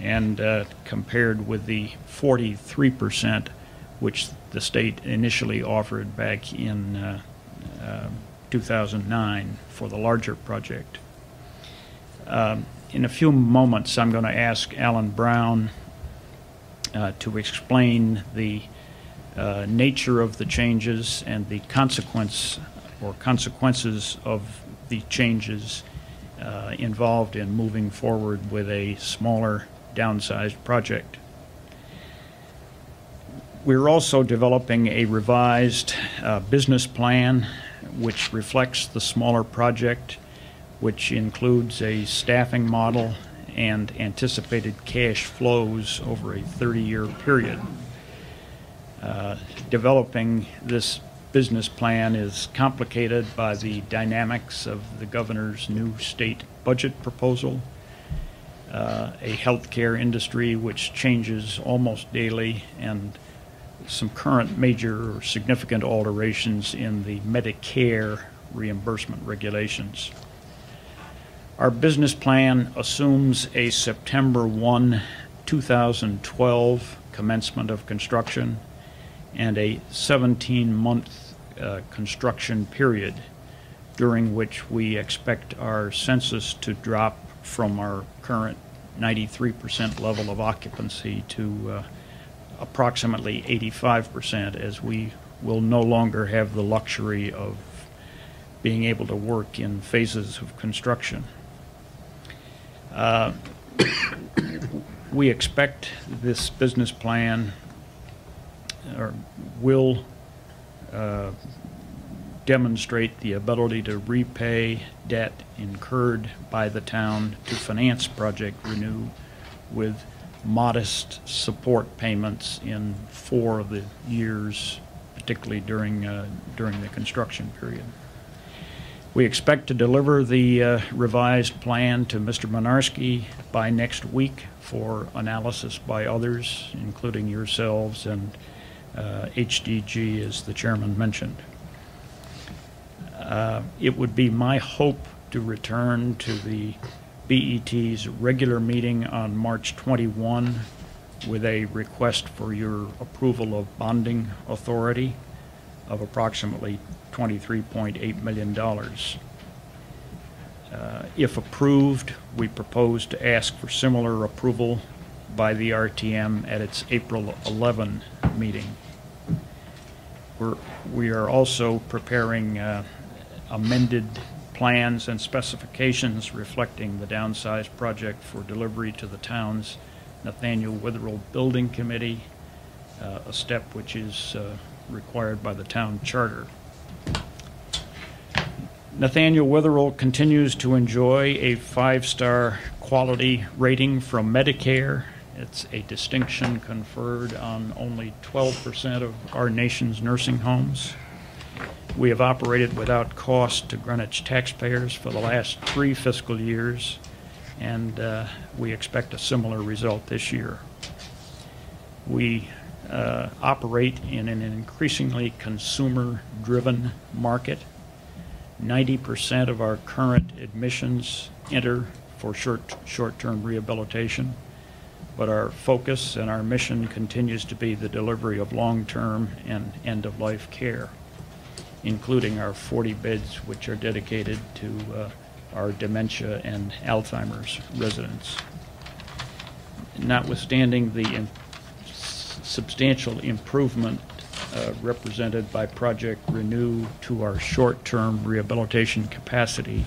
and compared with the 43% which the state initially offered back in 2009 for the larger project. In a few moments, I'm going to ask Alan Brown to explain the nature of the changes and the consequences of the changes involved in moving forward with a smaller, downsized project. We're also developing a revised business plan which reflects the smaller project, which includes a staffing model and anticipated cash flows over a 30-year period. Developing this business plan is complicated by the dynamics of the governor's new state budget proposal, a healthcare industry which changes almost daily, and some current major or significant alterations in the Medicare reimbursement regulations. Our business plan assumes a September 1, 2012 commencement of construction and a 17-month construction period, during which we expect our census to drop from our current 93% level of occupancy to approximately 85%, as we will no longer have the luxury of being able to work in phases of construction. We expect this business plan will demonstrate the ability to repay debt incurred by the town to finance Project Renew with modest support payments in 4 of the years, particularly during the construction period. We expect to deliver the revised plan to Mr. Monarski by next week for analysis by others, including yourselves and HDG, as the chairman mentioned. It would be my hope to return to the BET's regular meeting on March 21 with a request for your approval of bonding authority of approximately $23.8 million. If approved, we propose to ask for similar approval by the RTM at its April 11 meeting. We are also preparing amended plans and specifications reflecting the downsized project for delivery to the town's Nathaniel Witherell Building Committee, a step which is required by the town charter. Nathaniel Witherell continues to enjoy a 5-star quality rating from Medicare. It's a distinction conferred on only 12% of our nation's nursing homes. We have operated without cost to Greenwich taxpayers for the last 3 fiscal years, and we expect a similar result this year. We operate in an increasingly consumer-driven market. 90% of our current admissions enter for short-term rehabilitation, but our focus and our mission continues to be the delivery of long-term and end-of-life care, including our 40 beds which are dedicated to our dementia and Alzheimer's residents. Notwithstanding the substantial improvement represented by Project Renew to our short-term rehabilitation capacity,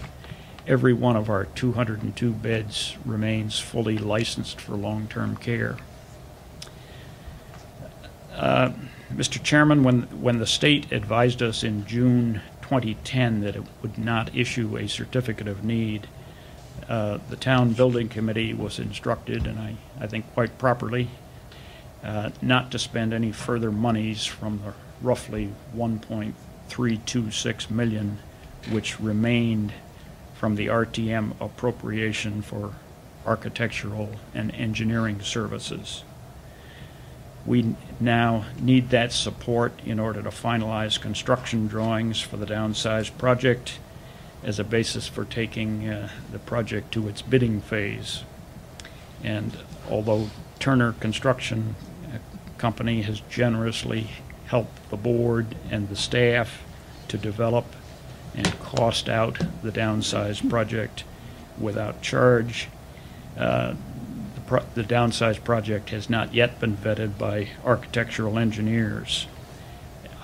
every one of our 202 beds remains fully licensed for long-term care. Mr. Chairman, when the state advised us in June 2010 that it would not issue a certificate of need, the town building committee was instructed, and I think quite properly, not to spend any further monies from the roughly $1.326 million which remained from the RTM appropriation for architectural and engineering services. We now need that support in order to finalize construction drawings for the downsized project as a basis for taking the project to its bidding phase. And although Turner Construction Company has generously helped the board and the staff to develop and cost out the downsized project without charge, the downsized project has not yet been vetted by architectural engineers.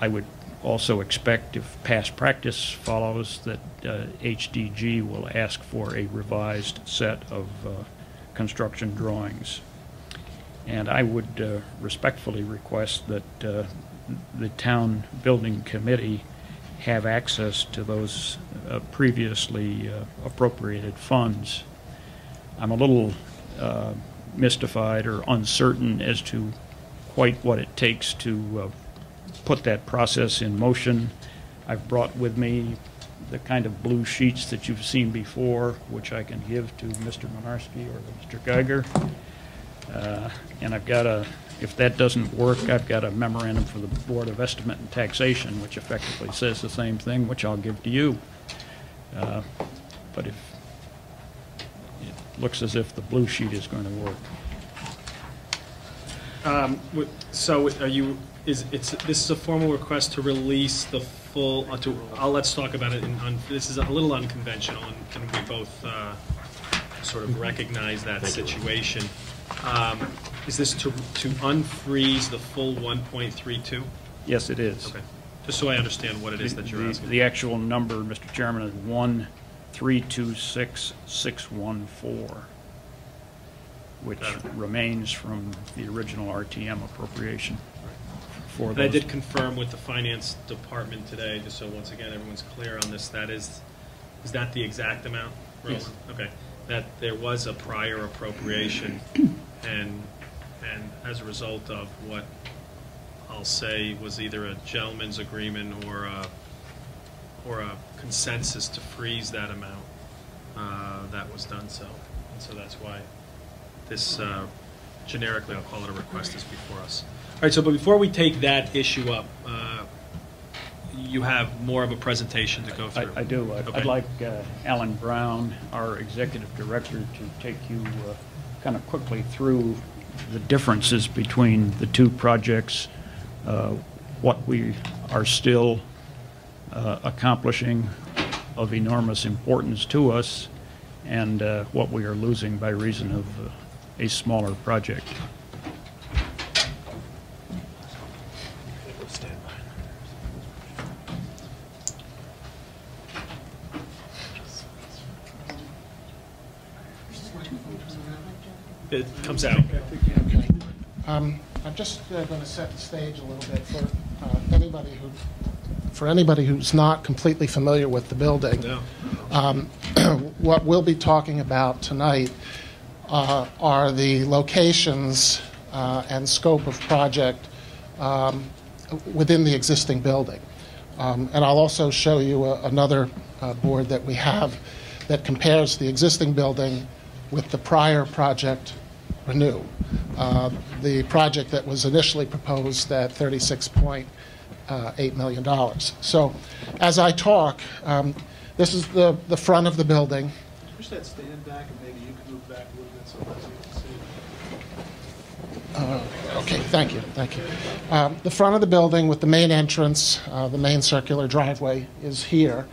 I would also expect, if past practice follows, that HDG will ask for a revised set of construction drawings. And I would respectfully request that the town building committee have access to those previously appropriated funds. I'm a little mystified or uncertain as to quite what it takes to put that process in motion. I've brought with me the kind of blue sheets that you've seen before, which I can give to Mr. Monarski or Mr. Geiger. And I've got if that doesn't work, I've got a memorandum for the Board of Estimate and Taxation, which effectively says the same thing, which I'll give to you. But if it looks as if the blue sheet is going to work.
So are you, this is a formal request to release the full, let's talk about it, this is a little unconventional, and we both sort of recognize that situation. Is this to unfreeze the full 1.32?
Yes, it is.
Okay. Just so I understand what it is that you're asking.
The actual number, Mr. Chairman, is 1,326,614, which remains from the original RTM appropriation. For
and I did confirm with the finance department today, just so once again everyone's clear on this. That is that the exact amount, Roland? Yes. Okay. That there was a prior appropriation, and as a result of what I'll say was either a gentleman's agreement or a consensus to freeze that amount, that was done so. And so that's why this, generically I'll call it a request, is before us. All right, so but before we take that issue up, you have more of a presentation to go through.
I do.
Okay.
I'd like Alan Brown, our executive director, to take you kind of quickly through the differences between the two projects, what we are still accomplishing of enormous importance to us, and what we are losing by reason of a smaller project.
It comes out.
Okay. I'm just going to set the stage a little bit for anybody who for anybody who's not completely familiar with the building, what we'll be talking about tonight are the locations and scope of project within the existing building. And I'll also show you another board that we have that compares the existing building with the prior project, Renew, the project that was initially proposed at $36.8 million. So as I talk, this is the front of the building.
Push that stand back and maybe you can move back a little bit so that you can see.
Okay, thank you. The front of the building with the main entrance, the main circular driveway is here.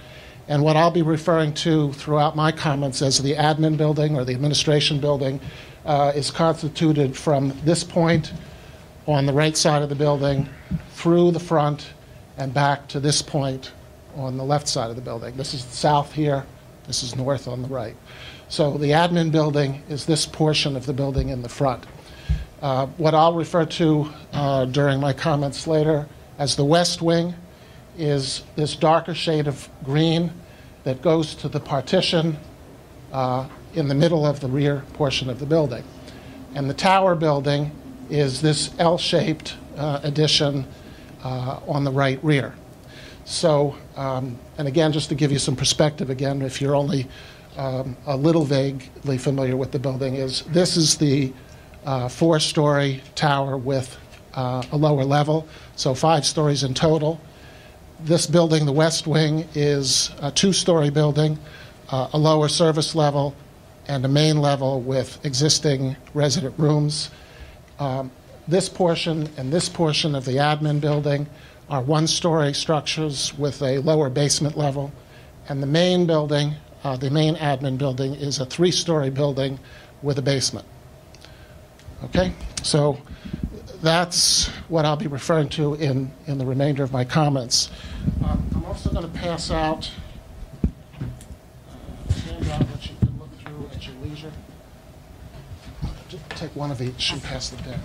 And what I'll be referring to throughout my comments as the admin building or the administration building is constituted from this point on the right side of the building through the front and back to this point on the left side of the building. This is south here, this is north on the right. So the admin building is this portion of the building in the front. What I'll refer to during my comments later as the west wing is this darker shade of green that goes to the partition in the middle of the rear portion of the building. And the tower building is this L-shaped addition on the right rear. So, and again, just to give you some perspective again, if you're only a little vaguely familiar with the building, this is the 4-story tower with a lower level, so 5 stories in total. This building, the west wing, is a 2-story building, a lower service level, and a main level with existing resident rooms. This portion and this portion of the admin building are 1-story structures with a lower basement level, and the main building, the main admin building, is a 3-story building with a basement. Okay, so that's what I'll be referring to in the remainder of my comments. I'm also going to pass out a handout which you can look through at your leisure. Just take one of each and pass them down.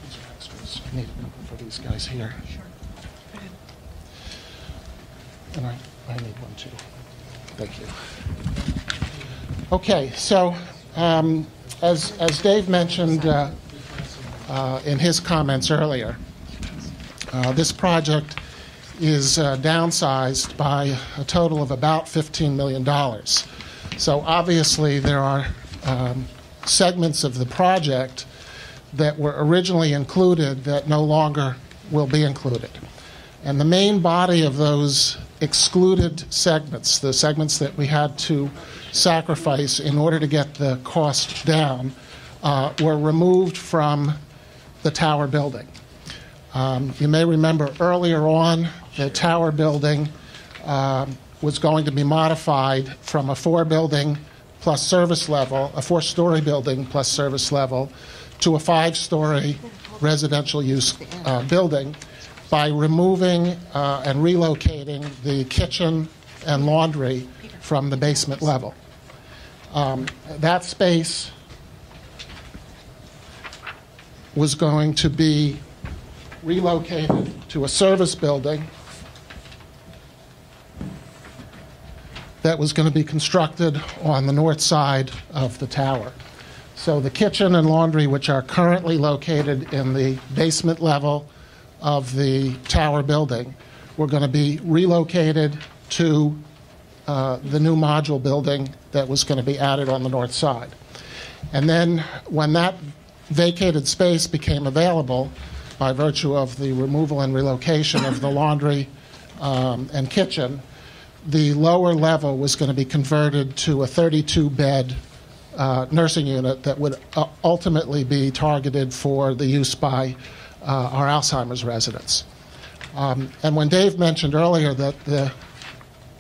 These are extras. I need a couple for these guys here. Sure. Go ahead. And I need one too. Thank you. Okay, so as Dave mentioned in his comments earlier, this project is downsized by a total of about $15 million. So obviously there are segments of the project that were originally included that no longer will be included. And the main body of those excluded segments, the segments that we had to sacrifice in order to get the cost down, were removed from the tower building. You may remember earlier on, the tower building was going to be modified from a 4-building plus service level, a 4-story building plus service level, to a 5-story residential use building by removing and relocating the kitchen and laundry from the basement level. That space was going to be relocated to a service building that was going to be constructed on the north side of the tower. So the kitchen and laundry, which are currently located in the basement level of the tower building, were going to be relocated to the new module building that was going to be added on the north side. And then when that vacated space became available by virtue of the removal and relocation of the laundry and kitchen, the lower level was going to be converted to a 32-bed nursing unit that would ultimately be targeted for the use by our Alzheimer's residents. And when Dave mentioned earlier that the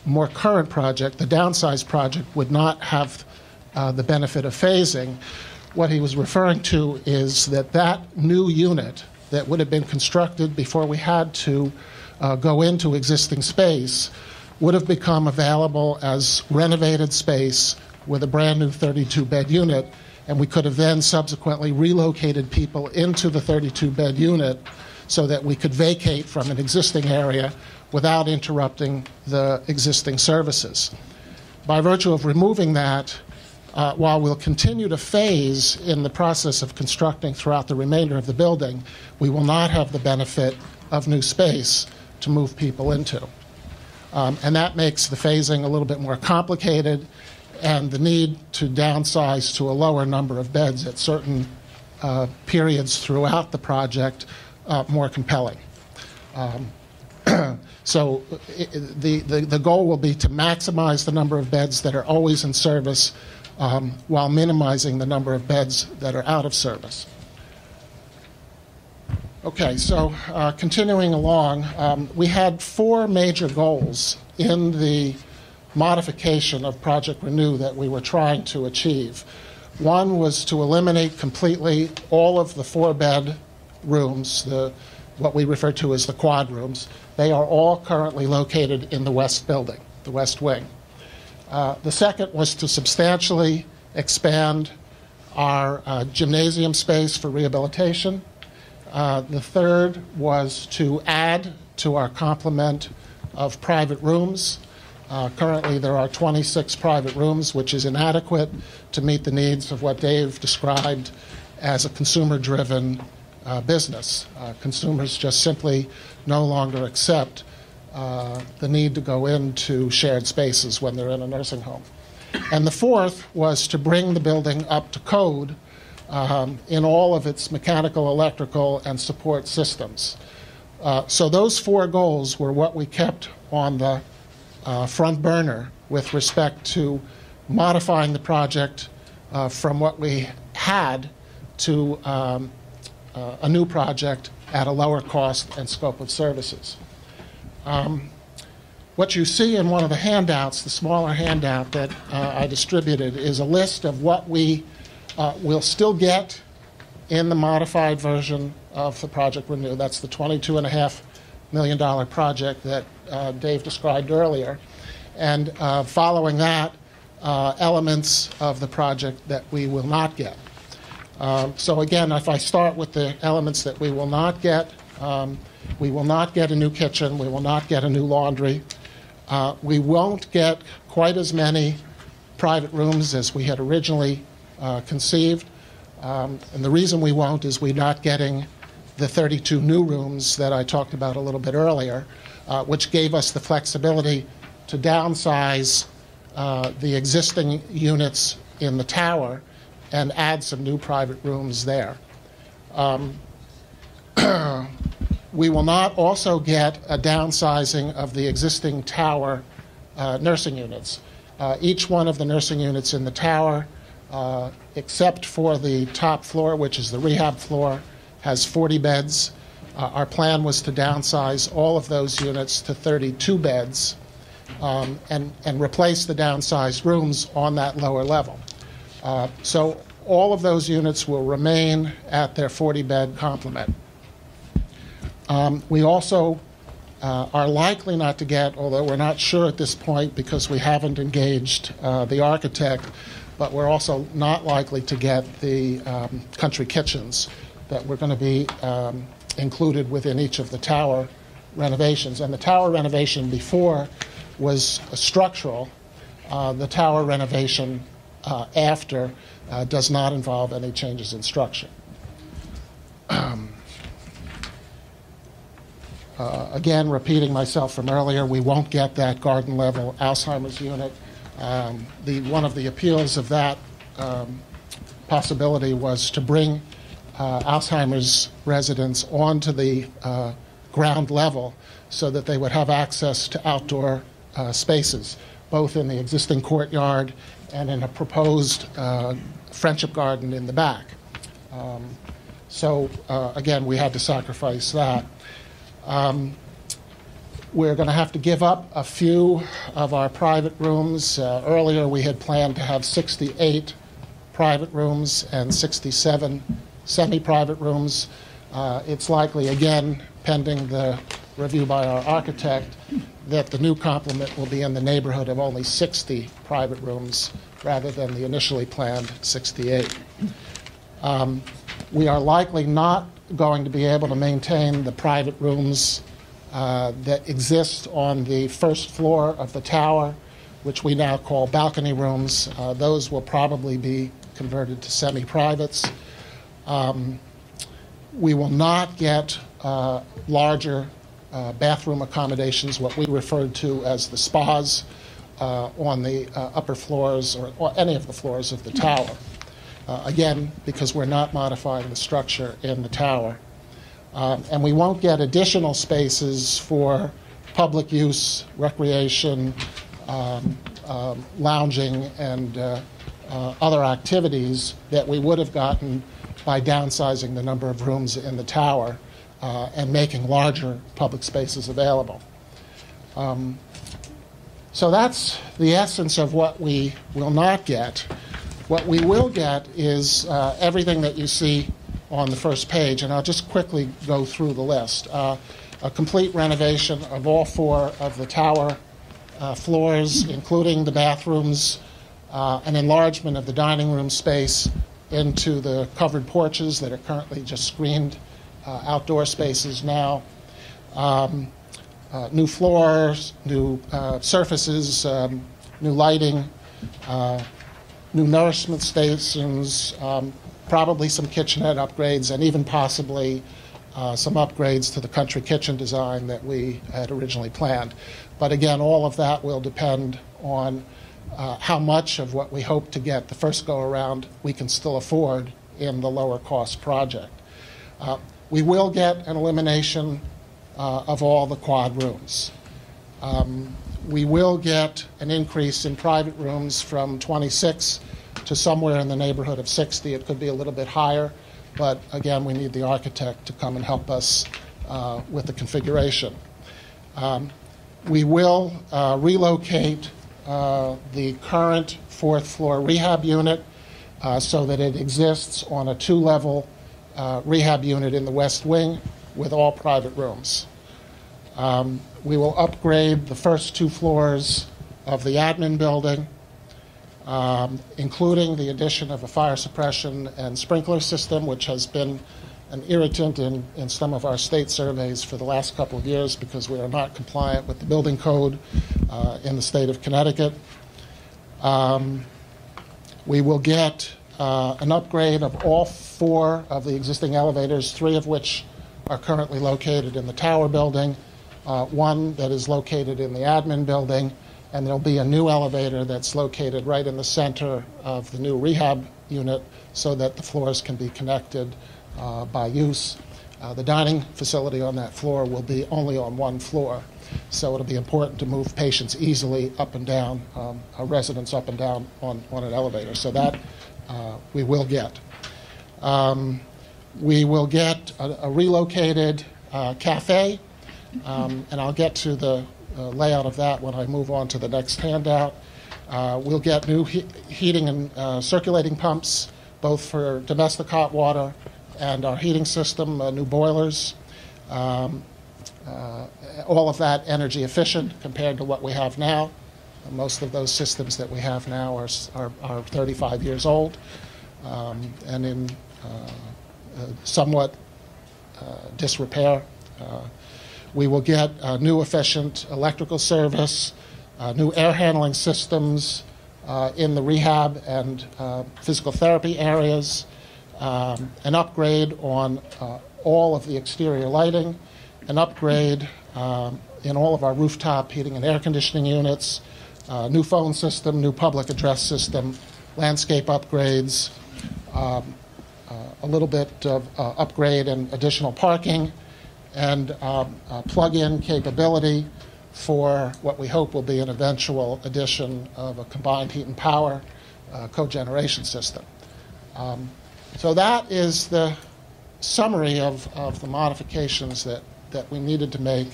more current project, the downsized project, would not have the benefit of phasing, what he was referring to is that that new unit that would have been constructed before we had to go into existing space would have become available as renovated space with a brand new 32-bed unit, and we could have then subsequently relocated people into the 32-bed unit so that we could vacate from an existing area without interrupting the existing services. By virtue of removing that, while we'll continue to phase in the process of constructing throughout the remainder of the building, we will not have the benefit of new space to move people into. And that makes the phasing a little bit more complicated and the need to downsize to a lower number of beds at certain periods throughout the project more compelling. So the goal will be to maximize the number of beds that are always in service while minimizing the number of beds that are out of service. Okay, so continuing along, we had 4 major goals in the modification of Project Renew that we were trying to achieve. One was to eliminate completely all of the 4-bed rooms, what we refer to as the quad rooms. They are all currently located in the west building, the west wing. The second was to substantially expand our gymnasium space for rehabilitation. The third was to add to our complement of private rooms. Currently, there are 26 private rooms, which is inadequate to meet the needs of what Dave described as a consumer-driven business. Consumers just simply no longer accept the need to go into shared spaces when they're in a nursing home. And the fourth was to bring the building up to code in all of its mechanical, electrical, and support systems. So those 4 goals were what we kept on the front burner with respect to modifying the project from what we had to a new project at a lower cost and scope of services. What you see in one of the handouts, the smaller handout that I distributed, is a list of what we will still get in the modified version of the Project Renew. That's the $22.5 million project that Dave described earlier. And following that, elements of the project that we will not get. So again, if I start with the elements that we will not get a new kitchen, we will not get a new laundry, we won't get quite as many private rooms as we had originally conceived. And the reason we won't is we're not getting the 32 new rooms that I talked about a little bit earlier, which gave us the flexibility to downsize the existing units in the tower and add some new private rooms there. We will not also get a downsizing of the existing tower nursing units. Each one of the nursing units in the tower, except for the top floor, which is the rehab floor, has 40 beds. Our plan was to downsize all of those units to 32 beds and replace the downsized rooms on that lower level. So all of those units will remain at their 40-bed complement. We also are likely not to get, although we're not sure at this point because we haven't engaged the architect, but we're also not likely to get the country kitchens that were going to be included within each of the tower renovations. And the tower renovation before was structural. The tower renovation after does not involve any changes in structure. Again, repeating myself from earlier, we won't get that garden level Alzheimer's unit. One of the appeals of that possibility was to bring Alzheimer's residents onto the ground level so that they would have access to outdoor spaces, both in the existing courtyard and in a proposed friendship garden in the back. So again, we had to sacrifice that. We're going to have to give up a few of our private rooms. Earlier, we had planned to have 68 private rooms and 67 semi-private rooms. It's likely, again, pending the review by our architect, that the new complement will be in the neighborhood of only 60 private rooms rather than the initially planned 68. We are likely not going to be able to maintain the private rooms that exist on the first floor of the tower, which we now call balcony rooms. Those will probably be converted to semi-privates. We will not get larger bathroom accommodations, what we referred to as the spas, on the upper floors or any of the floors of the tower. Again, because we're not modifying the structure in the tower. And we won't get additional spaces for public use, recreation, lounging, and other activities that we would have gotten by downsizing the number of rooms in the tower and making larger public spaces available. So that's the essence of what we will not get. What we will get is everything that you see on the first page, and I'll just quickly go through the list. A complete renovation of all 4 of the tower floors, including the bathrooms, an enlargement of the dining room space into the covered porches that are currently just screened outdoor spaces now. New floors, new surfaces, new lighting, new nourishment stations, probably some kitchenette upgrades, and even possibly some upgrades to the country kitchen design that we had originally planned. But again, all of that will depend on how much of what we hope to get the first go-around we can still afford in the lower-cost project. We will get an elimination of all the quad rooms. We will get an increase in private rooms from 26 to somewhere in the neighborhood of 60. It could be a little bit higher, but again, we need the architect to come and help us with the configuration. We will relocate the current 4th floor rehab unit so that it exists on a 2-level rehab unit in the west wing with all private rooms. We will upgrade the first 2 floors of the admin building, including the addition of a fire suppression and sprinkler system, which has been an irritant in some of our state surveys for the last couple of years because we are not compliant with the building code in the state of Connecticut. We will get an upgrade of all 4 of the existing elevators, 3 of which are currently located in the tower building, 1 that is located in the admin building, and there'll be a new elevator that's located right in the center of the new rehab unit so that the floors can be connected by use. The dining facility on that floor will be only on 1 floor, so it'll be important to move patients easily up and down, residents up and down on an elevator. So that we will get. We will get a relocated cafe, and I'll get to the layout of that when I move on to the next handout. We'll get new heating and circulating pumps, both for domestic hot water and our heating system, new boilers. All of that energy efficient compared to what we have now. Most of those systems that we have now are 35 years old and in somewhat disrepair. We will get new efficient electrical service, new air handling systems in the rehab and physical therapy areas, an upgrade on all of the exterior lighting, an upgrade in all of our rooftop heating and air conditioning units, new phone system, new public address system, landscape upgrades, a little bit of upgrade and additional parking, and plug-in capability for what we hope will be an eventual addition of a combined heat and power cogeneration system. So that is the summary of the modifications that we needed to make.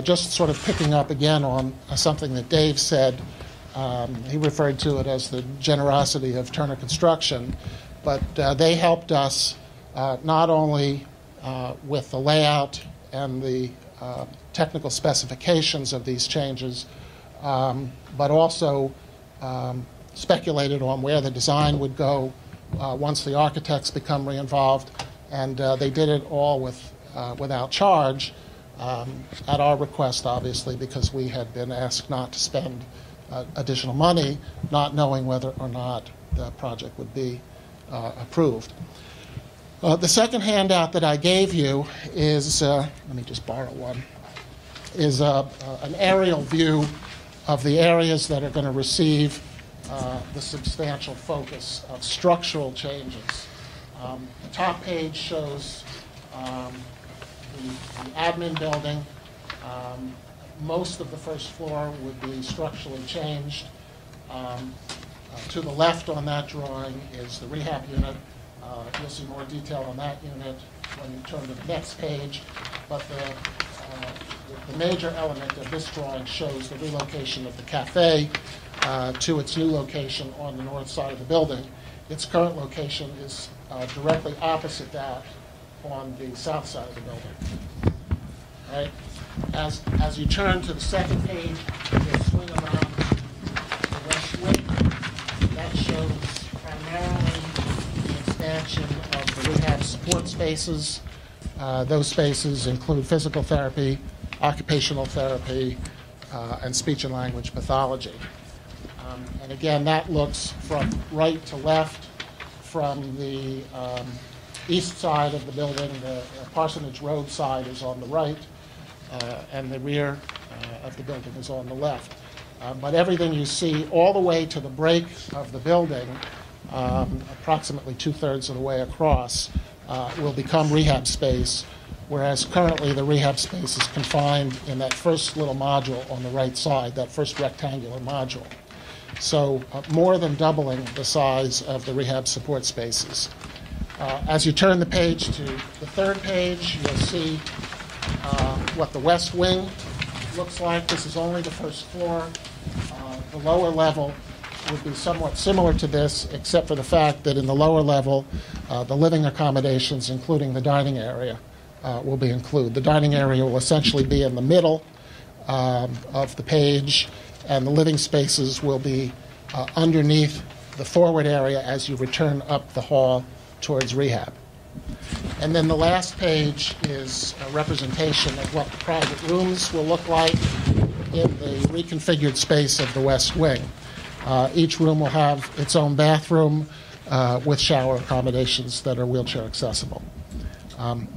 Just sort of picking up again on something that Dave said. He referred to it as the generosity of Turner Construction, but they helped us not only with the layout and the technical specifications of these changes, but also speculated on where the design would go once the architects become re-involved, and they did it all without charge, at our request, obviously, because we had been asked not to spend additional money, not knowing whether or not the project would be approved. The second handout that I gave you is, let me just borrow one, is an aerial view of the areas that are going to receive the substantial focus of structural changes. The top page shows the admin building. Most of the first floor would be structurally changed. To the left on that drawing is the rehab unit. You'll see more detail on that unit when you turn to the next page. But the major element of this drawing shows the relocation of the cafe to its new location on the north side of the building. Its current location is directly opposite that on the south side of the building. Right? As you turn to the second page, you'll swing around the west wing. That shows primarily the expansion of the rehab support spaces. Those spaces include physical therapy, occupational therapy, and speech and language pathology. And again, that looks from right to left. From the east side of the building, the Parsonage Road side is on the right, and the rear of the building is on the left. But everything you see all the way to the break of the building, approximately 2/3 of the way across, will become rehab space, whereas currently the rehab space is confined in that first little module on the right side, that first rectangular module. So more than doubling the size of the rehab support spaces. As you turn the page to the third page, you'll see what the west wing looks like. This is only the first floor. The lower level would be somewhat similar to this, except for the fact that in the lower level, the living accommodations, including the dining area, will be included. The dining area will essentially be in the middle of the page, and the living spaces will be underneath the forward area as you return up the hall towards rehab. And then the last page is a representation of what the private rooms will look like in the reconfigured space of the west wing. Each room will have its own bathroom with shower accommodations that are wheelchair accessible.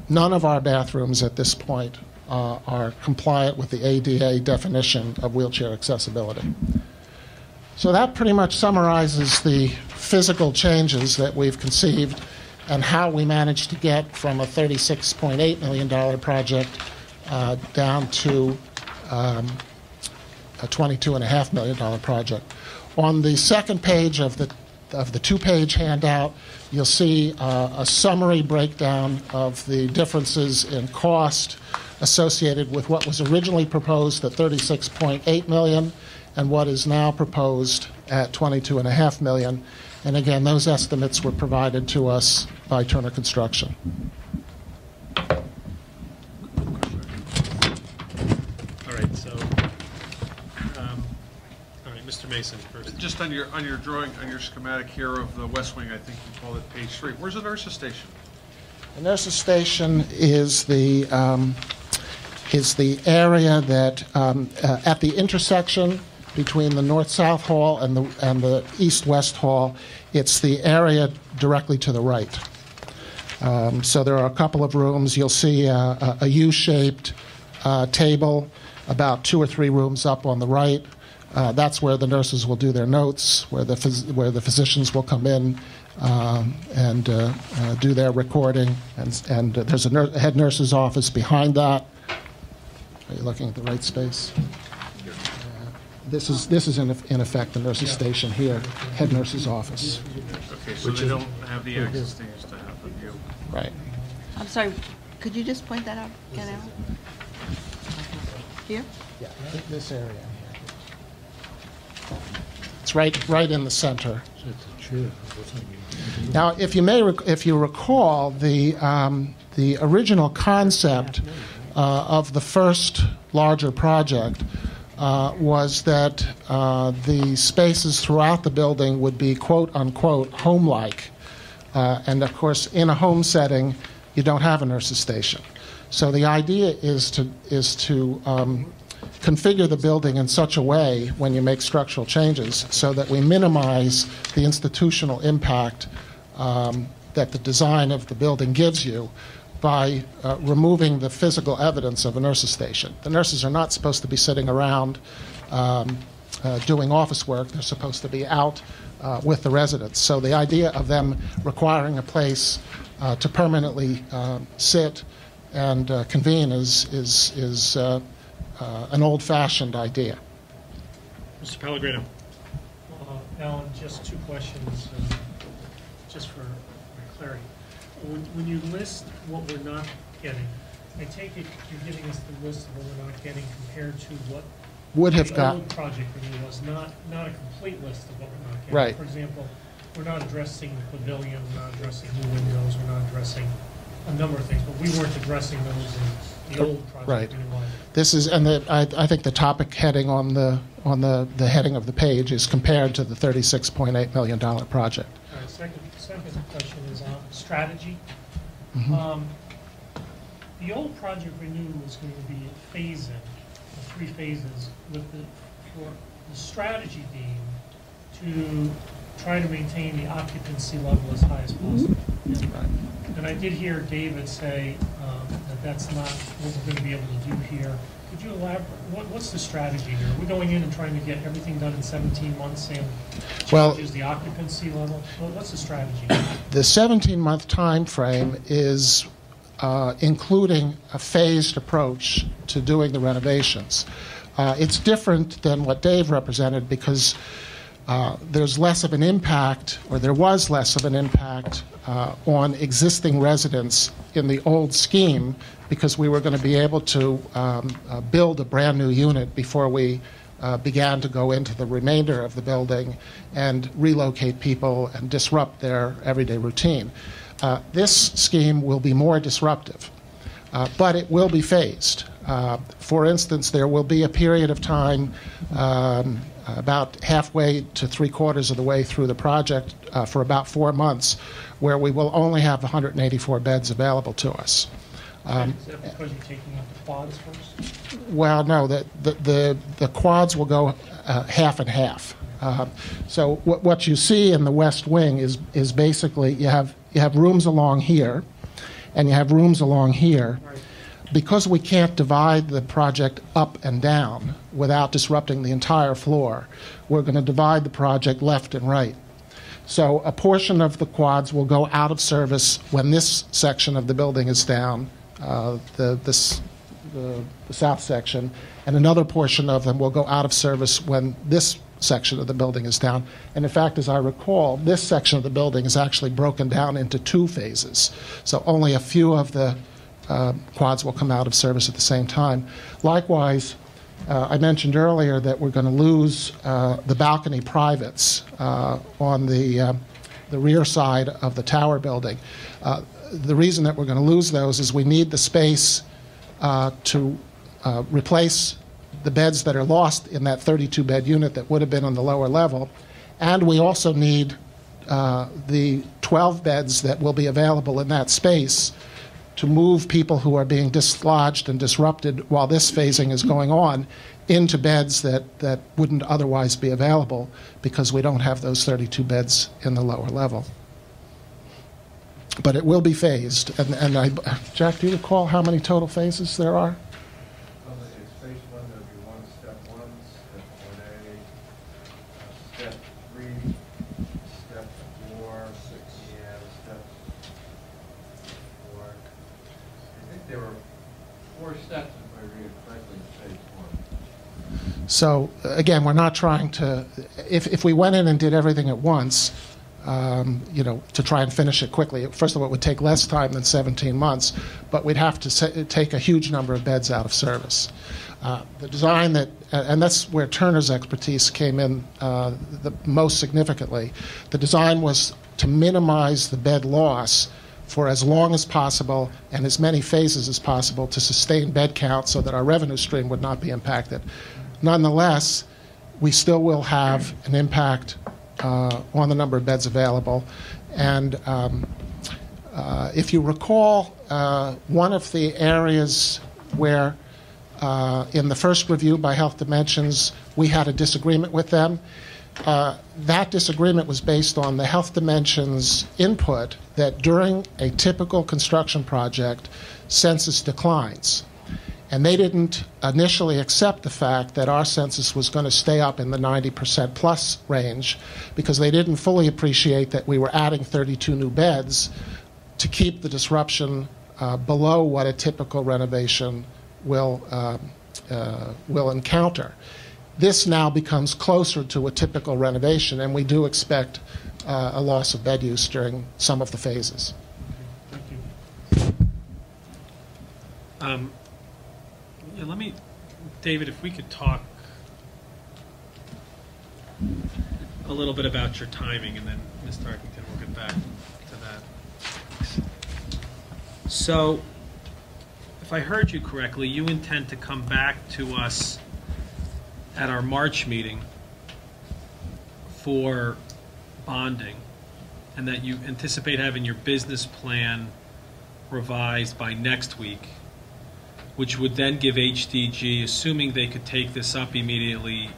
None of our bathrooms at this point are compliant with the ADA definition of wheelchair accessibility. So that pretty much summarizes the physical changes that we've conceived and how we managed to get from a $36.8 million project down to a $22.5 million project. On the second page of the two-page handout, you'll see a summary breakdown of the differences in cost associated with what was originally proposed at $36.8 million and what is now proposed at $22.5 million. And again, those estimates were provided to us by Turner Construction.
All right, so, all right, Mr. Mason first.
Just on your drawing, on your schematic here of the West Wing, I think you called it page 3. Where's the nurse's station?
The nurse's station is the area that at the intersection between the north-south hall and the east-west hall. It's the area directly to the right. So there are a couple of rooms. You'll see a U-shaped table about 2 or 3 rooms up on the right. That's where the nurses will do their notes, where the physicians will come in and do their recording. And there's a head nurse's office behind that. Are you looking at the right space? This is in effect the nurse's station here, head nurse's office.
Okay, so they don't have the access they used to have with you.
Right.
I'm sorry, could you just point that out again, Al? Here?
Yeah, this area here. It's right in the center. Now, if you recall, the original concept of the first larger project was that the spaces throughout the building would be quote-unquote home-like. And of course, in a home setting, you don't have a nurse's station. So the idea is to configure the building in such a way when you make structural changes so that we minimize the institutional impact that the design of the building gives you by removing the physical evidence of a nurse's station. The nurses are not supposed to be sitting around doing office work. They're supposed to be out with the residents. So the idea of them requiring a place to permanently sit and convene is an old-fashioned idea.
Mr. Pellegrino.
Alan, just two questions, just for clarity. When you list what we're not getting, I take it you're giving us the list of what we're not getting compared to what
would have
the
got
old project review was, not a complete list of what we're not getting.
Right.
For example, we're not addressing the pavilion, we're not addressing new windows, we're not addressing a number of things, but we weren't addressing those in the old project.
Right.
Anyway.
This is, and I think the topic heading on the heading of the page is compared to the $36.8 million project.
All right, second question is on strategy.
Mm-hmm.
The old project renewal is going to be phase-in, 3 phases, with for the strategy being to try to maintain the occupancy level as high as possible.
Right.
And I did hear David say that that's not what we're going to be able to do here. Could you elaborate? What's the strategy here? Are we going in and trying to get everything done in 17 months and changes the occupancy level? What's the strategy?
The 17-month time frame is including a phased approach to doing the renovations. It's different than what Dave represented because there's less of an impact, or there was less of an impact on existing residents in the old scheme because we were going to be able to build a brand new unit before we began to go into the remainder of the building and relocate people and disrupt their everyday routine. This scheme will be more disruptive, but it will be phased. For instance, there will be a period of time about halfway to 3/4 of the way through the project for about 4 months where we will only have 184 beds available to us.
Is that because you're taking out the quads first?
Well, no, the quads will go half and half. So what you see in the west wing is basically you have rooms along here, and you have rooms along here.
Right.
Because we can't divide the project up and down without disrupting the entire floor, we're going to divide the project left and right. So a portion of the quads will go out of service when this section of the building is down, the south section, and another portion of them will go out of service when this section of the building is down. And in fact, as I recall, this section of the building is actually broken down into 2 phases. So only a few of the quads will come out of service at the same time. Likewise, I mentioned earlier that we're going to lose the balcony privates on the rear side of the tower building. The reason that we're going to lose those is we need the space to replace the beds that are lost in that 32-bed unit that would have been on the lower level, and we also need the 12 beds that will be available in that space to move people who are being dislodged and disrupted while this phasing is going on into beds that wouldn't otherwise be available because we don't have those 32 beds in the lower level. But it will be phased. And Jack, do you recall how many total phases there are?
It's phase 1, there'll be step 1, step 1A, step 3, step 4, 6, step 4. I think there were 4 steps, if I read correctly, in phase 1.
So again, we're not trying to, if we went in and did everything at once, to try and finish it quickly, first of all, it would take less time than 17 months, but we'd have to take a huge number of beds out of service. The design and that's where Turner's expertise came in the most significantly. The design was to minimize the bed loss for as long as possible and as many phases as possible to sustain bed count so that our revenue stream would not be impacted. Nonetheless, we still will have an impact on the number of beds available. And if you recall, one of the areas where in the first review by Health Dimensions, we had a disagreement with them. That disagreement was based on the Health Dimensions input that during a typical construction project, census declines. And they didn't initially accept the fact that our census was going to stay up in the 90% plus range because they didn't fully appreciate that we were adding 32 new beds to keep the disruption below what a typical renovation will encounter. This now becomes closer to a typical renovation, and we do expect a loss of bed use during some of the phases.
Yeah, David, if we could talk a little bit about your timing, and then Ms. Tarkington will get back to that. So, if I heard you correctly, you intend to come back to us at our March meeting for bonding, and that you anticipate having your business plan revised by next week, which would then give HDG, assuming they could take this up immediately,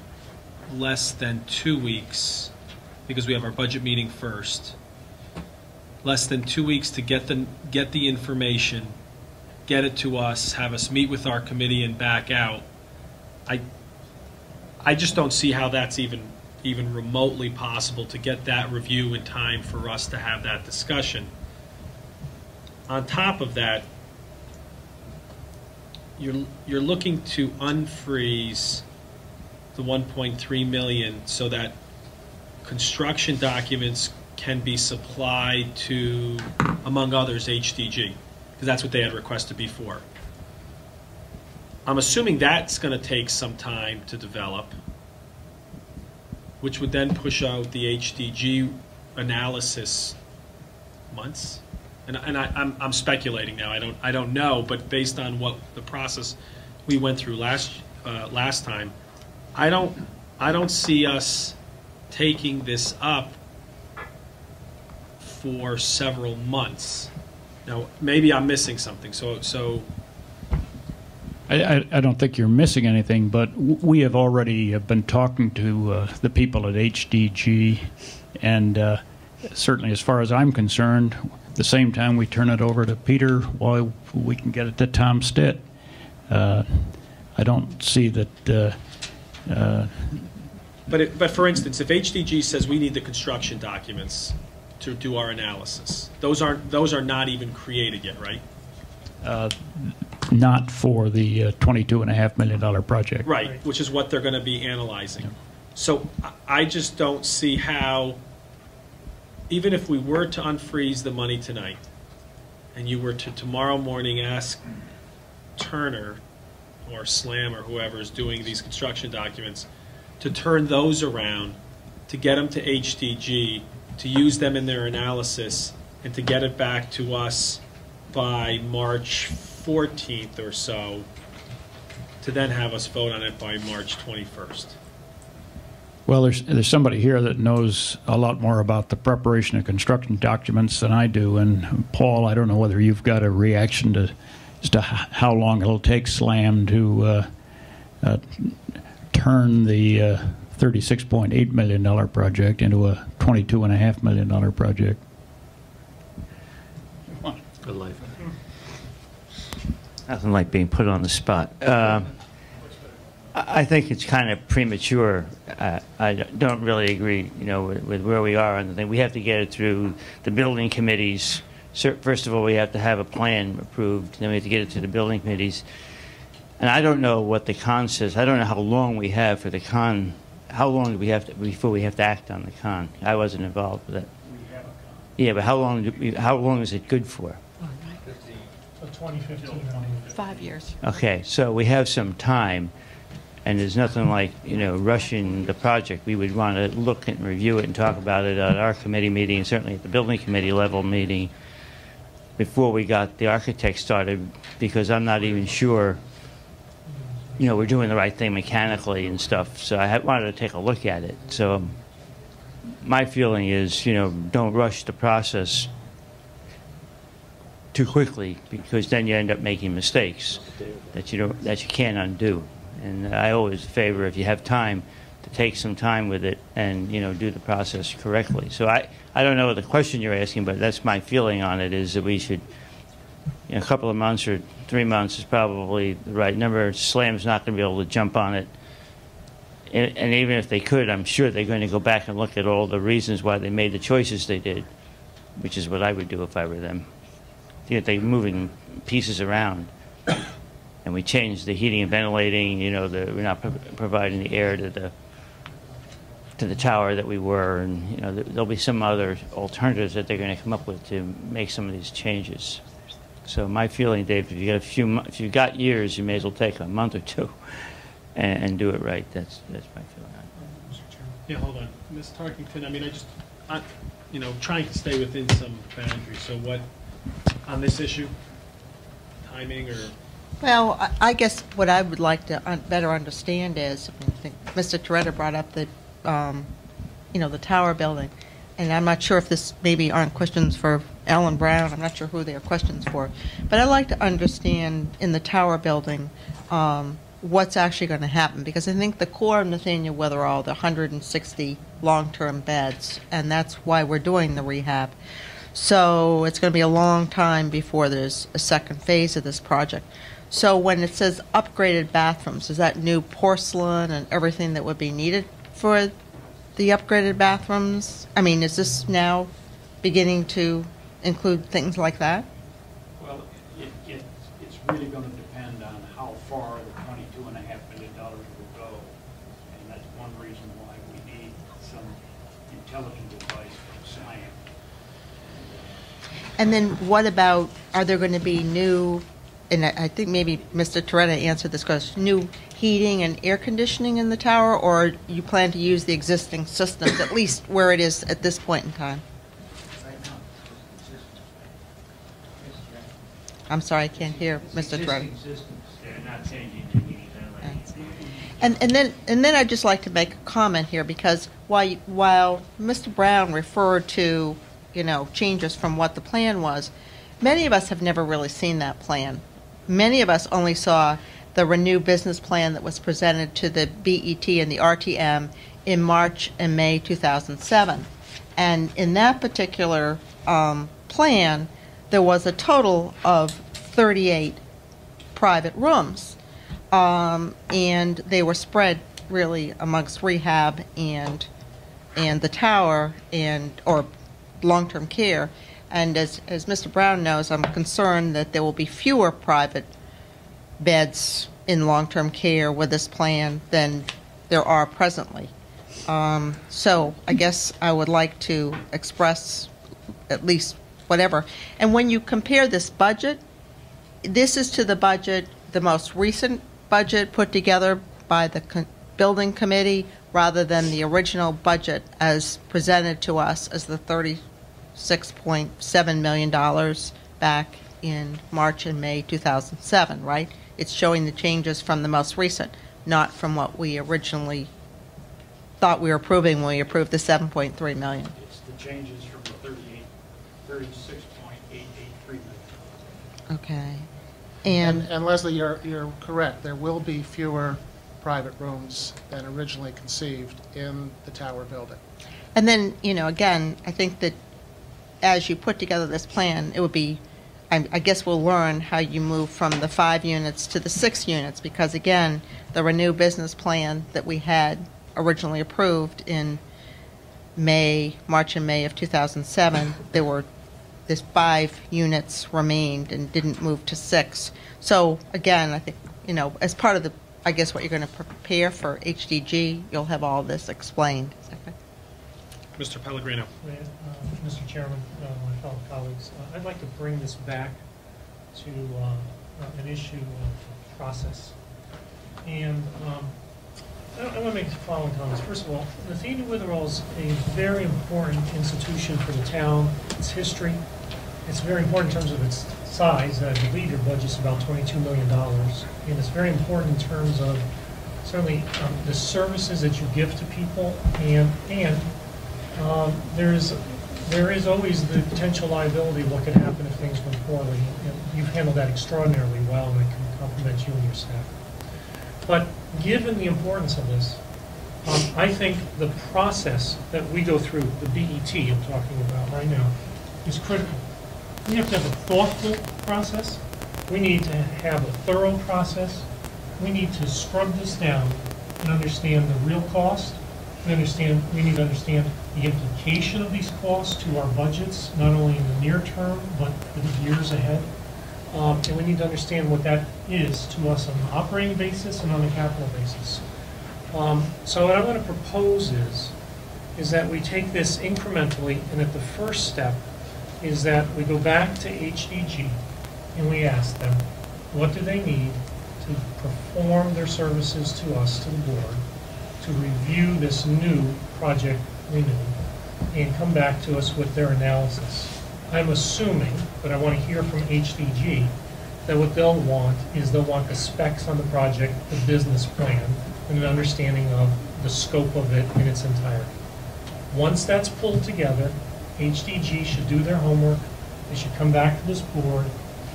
less than 2 weeks, because we have our budget meeting first, less than 2 weeks to get the information, get it to us, have us meet with our committee and back out. I just don't see how that's even remotely possible to get that review in time for us to have that discussion. On top of that, you're looking to unfreeze the 1.3 million so that construction documents can be supplied to, among others, HDG, because that's what they had requested before. I'm assuming that's going to take some time to develop, which would then push out the HDG analysis months. And I'm speculating now. I don't know, but based on what the process we went through last time, I don't see us taking this up for several months. Now, maybe I'm missing something. So
I don't think you're missing anything, but we have already been talking to the people at HDG, and certainly as far as I'm concerned, the same time we turn it over to Peter, while we can get it to Tom Stitt. I don't see that.
But for instance, if HDG says we need the construction documents to do our analysis, those are not even created yet, right?
Not for the $22.5 million project.
Right, which is what they're going to be analyzing. Yeah. So I just don't see how, even if we were to unfreeze the money tonight, and you were to tomorrow morning ask Turner or Slam or whoever is doing these construction documents to turn those around, to get them to HDG, to use them in their analysis, and to get it back to us by March 14th or so, to then have us vote on it by March 21st.
Well, there's somebody here that knows a lot more about the preparation of construction documents than I do. And Paul, I don't know whether you've got a reaction to as to how long it'll take Slam to turn the $36.8 million project into a $22.5 million project.
Good life.
Nothing like being put on the spot. I think it's kind of premature. I don't really agree, with where we are on the thing. We have to get it through the building committees. First of all, we have to have a plan approved. Then we have to get it to the building committees. And I don't know what the con says. I don't know how long we have for the con. How long do we have to before we have to act on the con? I wasn't involved with that.
We have a con.
Yeah, but how long is it good for?
2015.
5 years.
Okay, so we have some time. And there's nothing like, rushing the project. We would want to look and review it and talk about it at our committee meeting, and certainly at the building committee level meeting, before we got the architect started, because I'm not even sure, we're doing the right thing mechanically and stuff. So I wanted to take a look at it. So my feeling is, don't rush the process
too quickly, because then you end up making mistakes that you can't undo. And I always favor, if you have time, to take some time with it and do the process correctly. So I don't know the question you're asking, but that's my feeling on it, is that we should, a couple of months or 3 months is probably the right number. SLAM's not going to be able to jump on it. And even if they could, I'm sure they're going to go back and look at all the reasons why they made the choices they did, which is what I would do if I were them. They're moving pieces around, and we changed the heating and ventilating. We're not providing the air to the tower that we were, and there'll be some other alternatives that they're going to come up with to make some of these changes. So my feeling, Dave, if you've got years, you may as well take a month or two and do it right. That's my feeling.
Yeah, hold on. Ms. Tarkington, I'm trying to stay within some boundaries. So what, on this issue, timing or?
Well, I guess what I would like to better understand is, I think Mr. Toretta brought up the, the tower building, and I'm not sure if this maybe aren't questions for Ellen Brown. I'm not sure who they are questions for, but I'd like to understand in the tower building what's actually going to happen, because I think the core of Nathaniel Witherall, the 160 long-term beds, and that's why we're doing the rehab. So it's going to be a long time before there's a second phase of this project. So when it says upgraded bathrooms, is that new porcelain and everything that would be needed for the upgraded bathrooms? Is this now beginning to include things like that?
Well, it's really going to depend on how far the $22.5 million will go, and that's one reason why we need some intelligent advice from science.
And then what about, are there going to be new, and I think maybe Mr. Toretta answered this question, new heating and air conditioning in the tower, or you plan to use the existing systems, at least where it is at this point in time? I'm sorry, I can't hear Mr. Toretta.
They're not changing the heating
And then I'd just like to make a comment here, because while Mr. Brown referred to, changes from what the plan was, many of us have never really seen that plan. Many of us only saw the Renew business plan that was presented to the BET and the RTM in March and May 2007. And in that particular plan, there was a total of 38 private rooms. And they were spread really amongst rehab and the tower or long-term care. And as Mr. Brown knows, I'm concerned that there will be fewer private beds in long-term care with this plan than there are presently. So I guess I would like to express at least whatever. And when you compare this budget, this is to the budget, the most recent budget put together by the building committee, rather than the original budget as presented to us as the $36.7 million back in March and May 2007, right? It's showing the changes from the most recent, not from what we originally thought we were approving when we approved the $7.3 million.
It's the changes from the 36.883 million.
Okay.
And Leslie, you're correct. There will be fewer private rooms than originally conceived in the tower building.
And then, again, I think that as you put together this plan, it would be, I guess we'll learn how you move from the 5 units to the 6 units, because again, the Renew business plan that we had originally approved in March and May of 2007, there's 5 units remained and didn't move to 6. So again, I think, as part of I guess what you're going to prepare for HDG, you'll have all this explained. Is that right?
Mr. Pellegrino.
Mr. Chairman, my fellow colleagues, I'd like to bring this back to an issue of process. And I want to make the following comments. First of all, Nathaniel Witherall is a very important institution for the town, its history. It's very important in terms of its size. I believe your budget's about $22 million. And it's very important in terms of certainly the services that you give to people. And there's there is always the potential liability of what could happen if things went poorly. And you've handled that extraordinarily well, and I can compliment you and your staff. But given the importance of this, I think the process that we go through, the BET I'm talking about right now, is critical. We have to have a thoughtful process. We need to have a thorough process. We need to scrub this down and understand the real cost. We need to understand the implication of these costs to our budgets, not only in the near term, but for the years ahead. And we need to understand what that is to us on an operating basis and on a capital basis. So what I'm going to propose is that we take this incrementally, and that the first step is that we go back to HDG and we ask them, what do they need to perform their services to us, to the board, to review this new project renew, and come back to us with their analysis. I'm assuming, but I want to hear from HDG, that what they'll want is they'll want the specs on the project, the business plan, and an understanding of the scope of it in its entirety. Once that's pulled together, HDG should do their homework, they should come back to this board,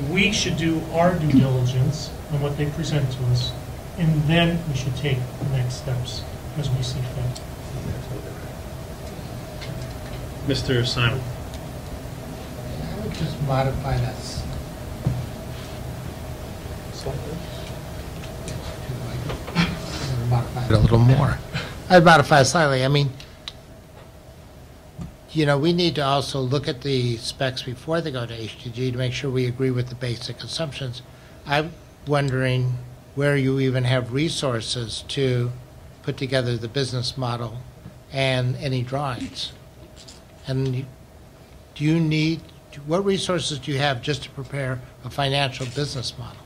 we should do our due diligence on what they present to us, and then we should take the next steps as we see fit.
Mr. Simon.
I would just modify that modify it a little more. I'd modify it slightly. I mean, you know, we need to also look at the specs before they go to HTG to make sure we agree with the basic assumptions. I'm wondering where you even have resources to put together the business model and any drawings. And do you need, what resources do you have just to prepare a financial business model?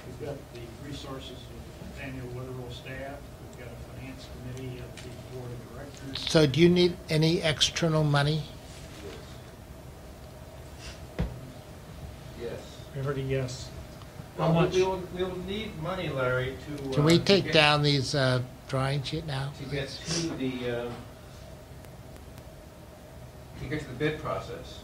We've got the resources of Nathaniel Witherell staff. We've got a finance committee of the board of directors.
So do you need any external money?
Yes.
I heard a yes. How
Well,
much?
we'll need money, Larry, to...
Can we
to
take
get-
down these drawings sheet now?
To get to the, to get to the bid process.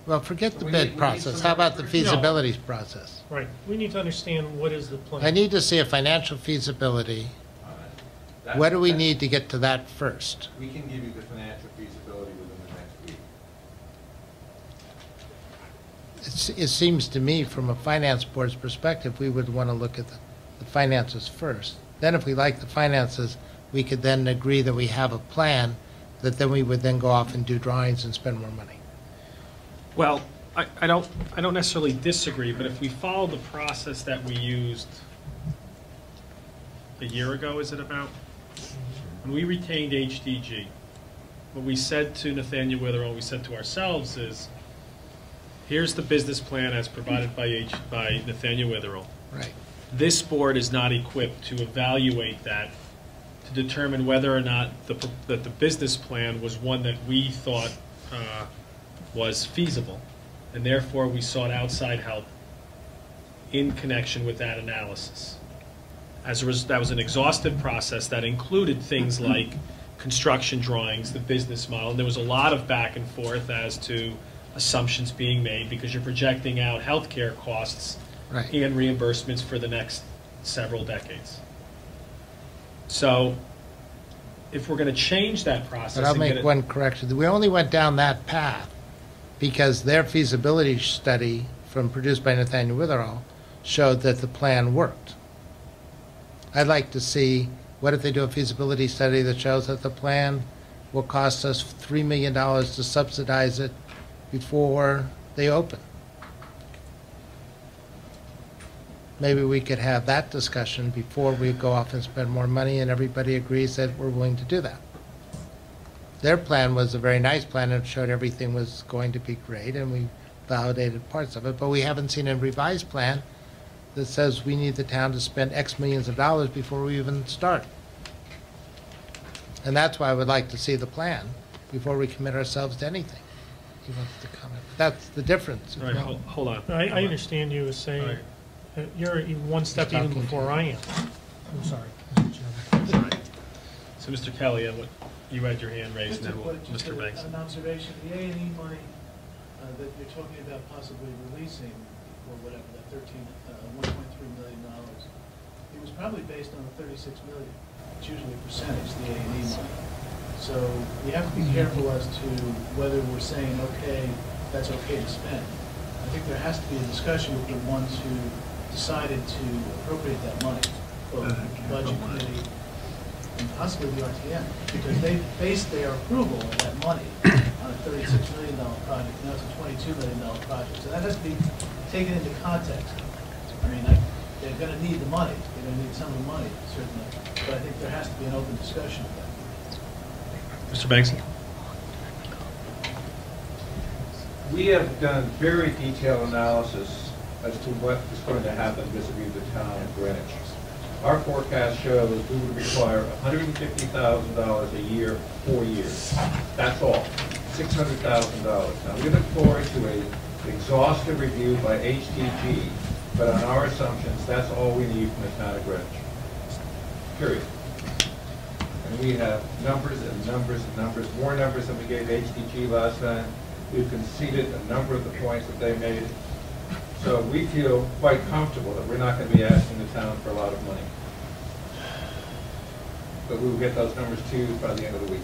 Well, forget the
We
bid
need
process.
some
How about the
more-
feasibility process?
Right. We need to understand what is the plan.
I need to see a financial feasibility. What do we need to get to that first?
We can give you the financial feasibility within the next week.
It seems to me, from a finance board's perspective, we would want to look at the finances first. Then if we like the finances, we could then agree that we have a plan, that then we would then go off and do drawings and spend more money.
Well, I don't necessarily disagree, but if we follow the process that we used a year ago, is it about? When we retained HDG, what we said to Nathaniel Witherell, we said to ourselves is, here's the business plan as provided by Nathaniel Witherell.
Right.
This board is not equipped to evaluate that, to determine whether or not that the business plan was one that we thought was feasible, and therefore we sought outside help in connection with that analysis. That was an exhaustive process that included things like construction drawings, the business model, and there was a lot of back and forth as to assumptions being made because you're projecting out healthcare costs
Right.
and reimbursements for the next several decades. So if we're going to change that process...
But I'll
and get
make
it-
one correction. We only went down that path because their feasibility study produced by Nathaniel Witherell showed that the plan worked. I'd like to see, what if they do a feasibility study that shows that the plan will cost us $3 million to subsidize it before they open? Maybe we could have that discussion before we go off and spend more money and everybody agrees that we're willing to do that. Their plan was a very nice plan and it showed everything was going to be great and we validated parts of it, but we haven't seen a revised plan that says we need the town to spend X millions of dollars before we even start. And that's why I would like to see the plan before we commit ourselves to anything. He wants to comment. That's the difference.
All right, hold on.
I understand you as saying that you're one step
He's
even
talking
before
to
I am. I'm sorry, Mr. Chairman.
So, Mr. Kelly, you had your hand raised, and then Mr. Banks.
An observation, the A&E money that you're talking about possibly releasing, or whatever, that $1.3 million, it was probably based on the $36 million. It's usually a percentage, the A&E money. So we have to be careful as to whether we're saying, okay, that's okay to spend. I think there has to be a discussion with the ones who decided to appropriate that money, both the Budget Committee and possibly the RTM, because they based their approval of that money on a $36 million project. Now it's a $22 million project. So that has to be taken into context. I mean, they're going to need the money. They're going to need some of the money, certainly. But I think there has to be an open discussion of that.
Mr. Banks?
We have done very detailed analysis as to what is going to happen vis-a-vis the town of Greenwich. Our forecast shows we would require $150,000 a year for 4 years. That's all, $600,000. Now, we look forward to an exhaustive review by HDG, but on our assumptions, that's all we need from the town of Greenwich, period. And we have numbers and numbers and numbers, more numbers than we gave HDG last time. We've conceded a number of the points that they made. So we feel quite comfortable that we're not going to be asking the town for a lot of money. But we will get those numbers to you by the end of the week.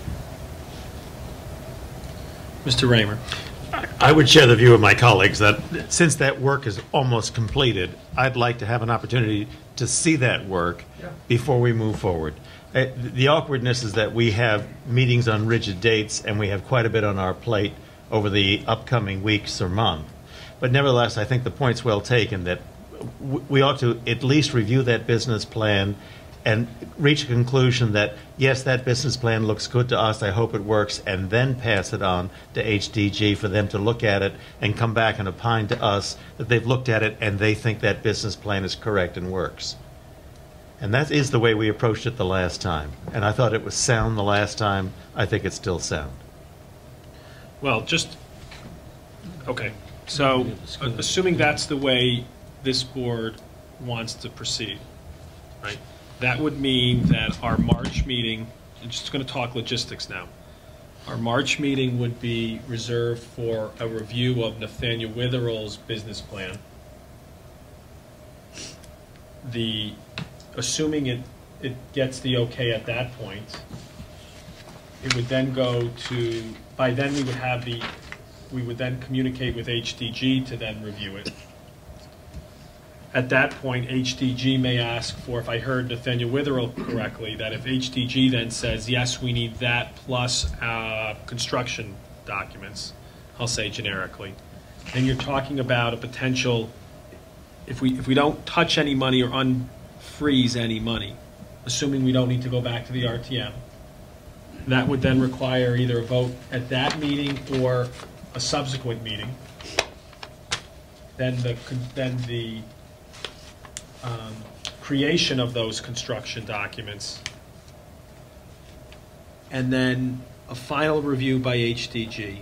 Mr. Raymer.
I would share the view of my colleagues that since that work is almost completed, I'd like to have an opportunity to see that work before we move forward. The awkwardness is that we have meetings on rigid dates and we have quite a bit on our plate over the upcoming weeks or month. But nevertheless, I think the point's well taken that we ought to at least review that business plan and reach a conclusion that, yes, that business plan looks good to us, I hope it works, and then pass it on to HDG for them to look at it and come back and opine to us that they've looked at it and they think that business plan is correct and works. And that is the way we approached it the last time. And I thought it was sound the last time. I think it's still sound.
Well, okay. So, assuming that's the way this board wants to proceed, right? That would mean that our March meeting, I'm just going to talk logistics now. Our March meeting would be reserved for a review of Nathaniel Witherell's business plan. Assuming it gets the okay at that point, it would then go to, by then we would then communicate with HDG to then review it. At that point, HDG may ask for, if I heard Nathaniel Witherell correctly, that if HDG then says, yes, we need that plus construction documents, I'll say generically, and you're talking about a potential, if we don't touch any money or unfreeze any money, assuming we don't need to go back to the RTM, that would then require either a vote at that meeting or a subsequent meeting. Then the creation of those construction documents, and then a final review by HDG,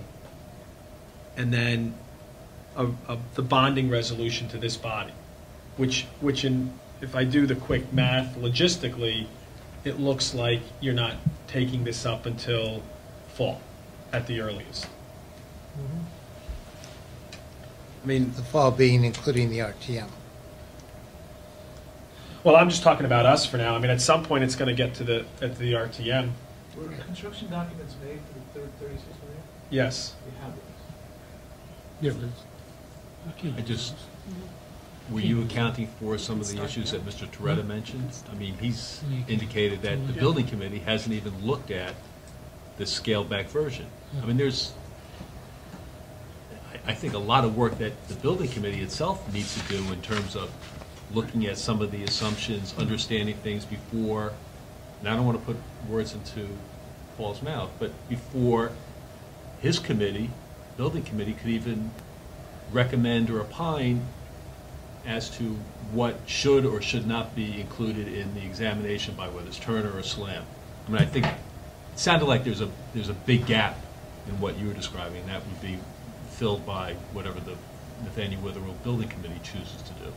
and then the bonding resolution to this body, which if I do the quick math logistically, it looks like you're not taking this up until fall at the earliest.
Mm-hmm.
I mean,
the fall being including the RTM.
Well, I'm just talking about us for now. I mean, at some point, it's going to get to the RTM.
Were construction documents made for the third 36 million?
Yes.
We have those.
Were you accounting for some of the issues that Mr. Toretta mentioned? I mean, he's indicated that the building committee hasn't even looked at the scaled-back version. I mean, I think a lot of work that the building committee itself needs to do in terms of looking at some of the assumptions, understanding things before, and I don't want to put words into Paul's mouth, but before his committee, building committee, could even recommend or opine as to what should or should not be included in the examination by whether it's Turner or Slam. I mean, I think it sounded like there's a big gap in what you were describing, and that would be filled by whatever the Nathaniel Witherell Building Committee chooses to do.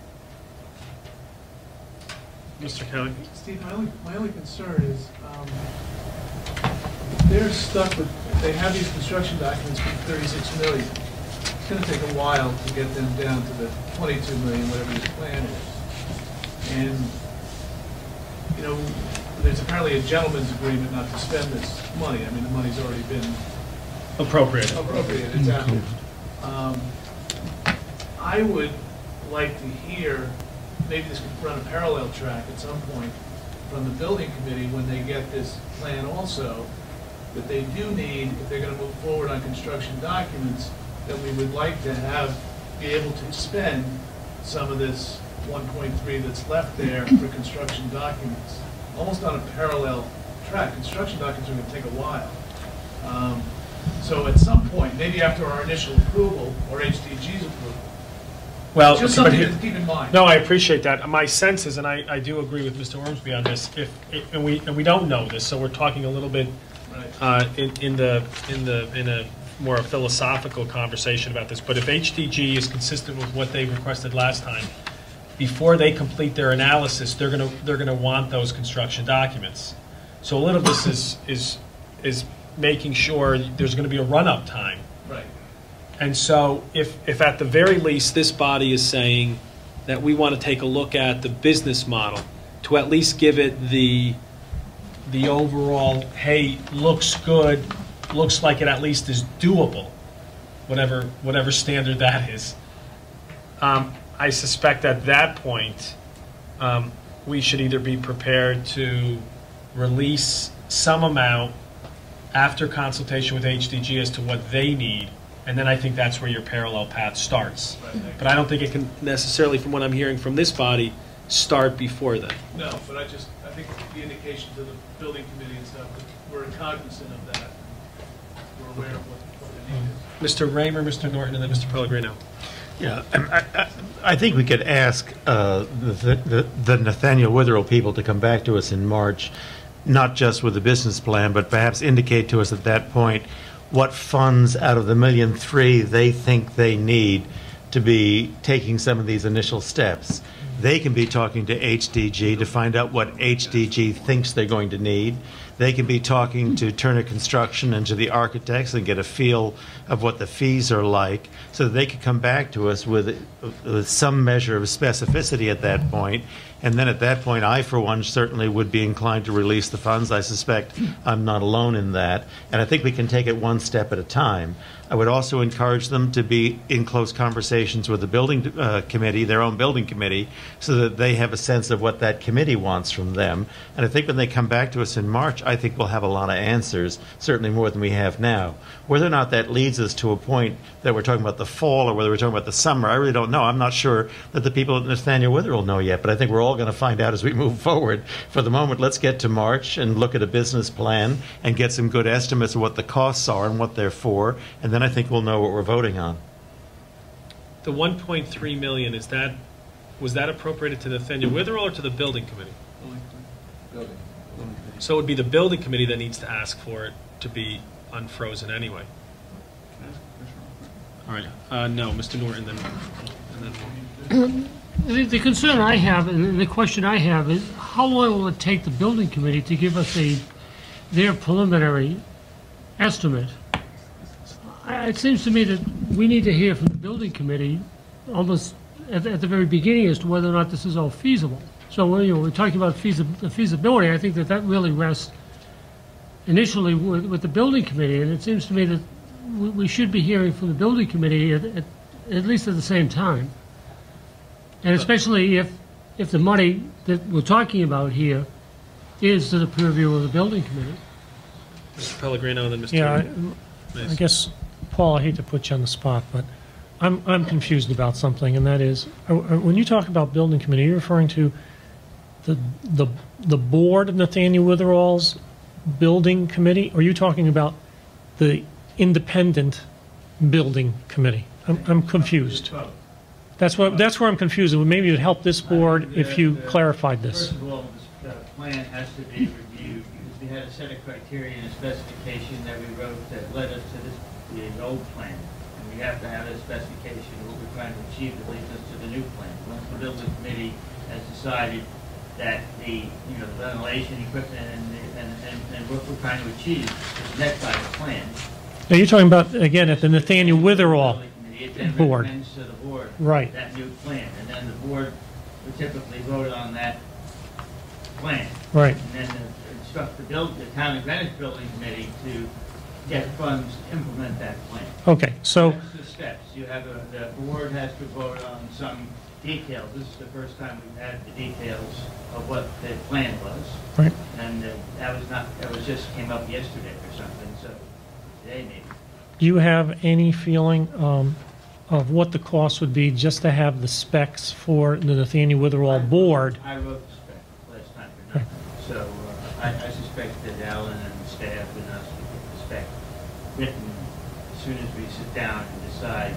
Mr. Kelly?
Steve, my only concern is they're stuck with, if they have these construction documents for 36 million, it's gonna take a while to get them down to the 22 million, whatever this plan is. And, you know, there's apparently a gentleman's agreement not to spend this money. I mean, the money's already been
Appropriate.
appropriated, it's out there. I would like to hear, maybe this could run a parallel track at some point from the building committee when they get this plan also, that they do need, if they're gonna move forward on construction documents, that we would like to have, be able to spend some of this 1.3 that's left there for construction documents, almost on a parallel track. Construction documents are gonna take a while. So at some point, maybe after our initial approval, or HDG's approval,
Well,
just
but
something
here-
to keep in mind.
No, I appreciate that. My sense is, and I do agree with Mr. Ormsby on this, and we don't know this, so we're talking a little bit in a more philosophical conversation about this. But if HDG is consistent with what they requested last time, before they complete their analysis, they're gonna want those construction documents. So a little of this is making sure there's gonna be a run-up time.
Right.
And so if at the very least this body is saying that we want to take a look at the business model to at least give it the overall, hey, looks good, looks like it at least is doable, whatever standard that is. I suspect at that point, we should either be prepared to release some amount after consultation with HDG as to what they need, and then I think that's where your parallel path starts. But I don't think it can necessarily, from what I'm hearing from this body, start before then.
No, but I think the indication to the building committee and stuff, that we're cognizant of that. We're aware of what the need is.
Mr. Raymer, Mr. Norton, and then Mr. Pellegrino.
Yeah, I think we could ask the Nathaniel Witherell people to come back to us in March, not just with the business plan, but perhaps indicate to us at that point what funds out of the $1.3 million they think they need to be taking some of these initial steps. They can be talking to HDG to find out what HDG thinks they're going to need. They can be talking to Turner Construction and to the architects and get a feel of what the fees are like, so that they could come back to us with some measure of specificity at that point. And then at that point, I, for one, certainly would be inclined to release the funds. I suspect I'm not alone in that. And I think we can take it one step at a time. I would also encourage them to be in close conversations with the building committee, their own building committee, so that they have a sense of what that committee wants from them. And I think when they come back to us in March, I think we'll have a lot of answers, certainly more than we have now. Whether or not that leads us to a point that we're talking about the fall or whether we're talking about the summer, I really don't know. I'm not sure that the people at Nathaniel Witherell know yet, but I think we're all going to find out as we move forward. For the moment, let's get to March and look at a business plan and get some good estimates of what the costs are and what they're for, and then I think we'll know what we're voting on.
The 1.3 million, was that appropriated to Nathaniel Witherell or to the building committee?
Building.
So it would be the building committee that needs to ask for it to be unfrozen anyway. All right, no, Mr. Norton, then
The concern I have, and the question I have, is how long will it take the building committee to give us their preliminary estimate? It seems to me that we need to hear from the building committee almost at the very beginning as to whether or not this is all feasible. So we're talking about the feasibility. I think that really rests initially with the building committee, and it seems to me that we should be hearing from the building committee at least at the same time. And especially if the money that we're talking about here is to the purview of the building committee.
Mr. Pellegrino and then Mr.
Yeah, I guess, Paul, I hate to put you on the spot, but I'm confused about something, and that is, when you talk about building committee, you're referring to the board of Nathaniel Witherell's building committee, or are you talking about the independent building committee? I'm confused. That's where I'm confused. Maybe it would help this board if you clarified this.
First of all, the plan has to be reviewed because we had a set of criteria and a specification that we wrote that led us to the old plan. And we have to have a specification of what we're trying to achieve that leads us to the new plan. Once the building committee has decided that the ventilation equipment and what we're trying to achieve is met by the plan.
Now, you're talking about, again, at the Nathaniel Witherall
It then
board.
recommends to the board
Right.
that new plan, and then the board would typically vote on that plan.
Right.
And then instruct the town of Greenwich Building Committee to get funds to implement that plan.
Okay, so,
That's the steps. You have the board has to vote on some details. This is the first time we've had the details of what the plan was.
Right.
And that was just came up yesterday or something, so today maybe.
do you have any feeling of what the cost would be just to have the specs for the Nathaniel Witherall board?
I wrote the spec last time for nothing. So I suspect that Alan and the staff and us will get the spec written as soon as we sit down and decide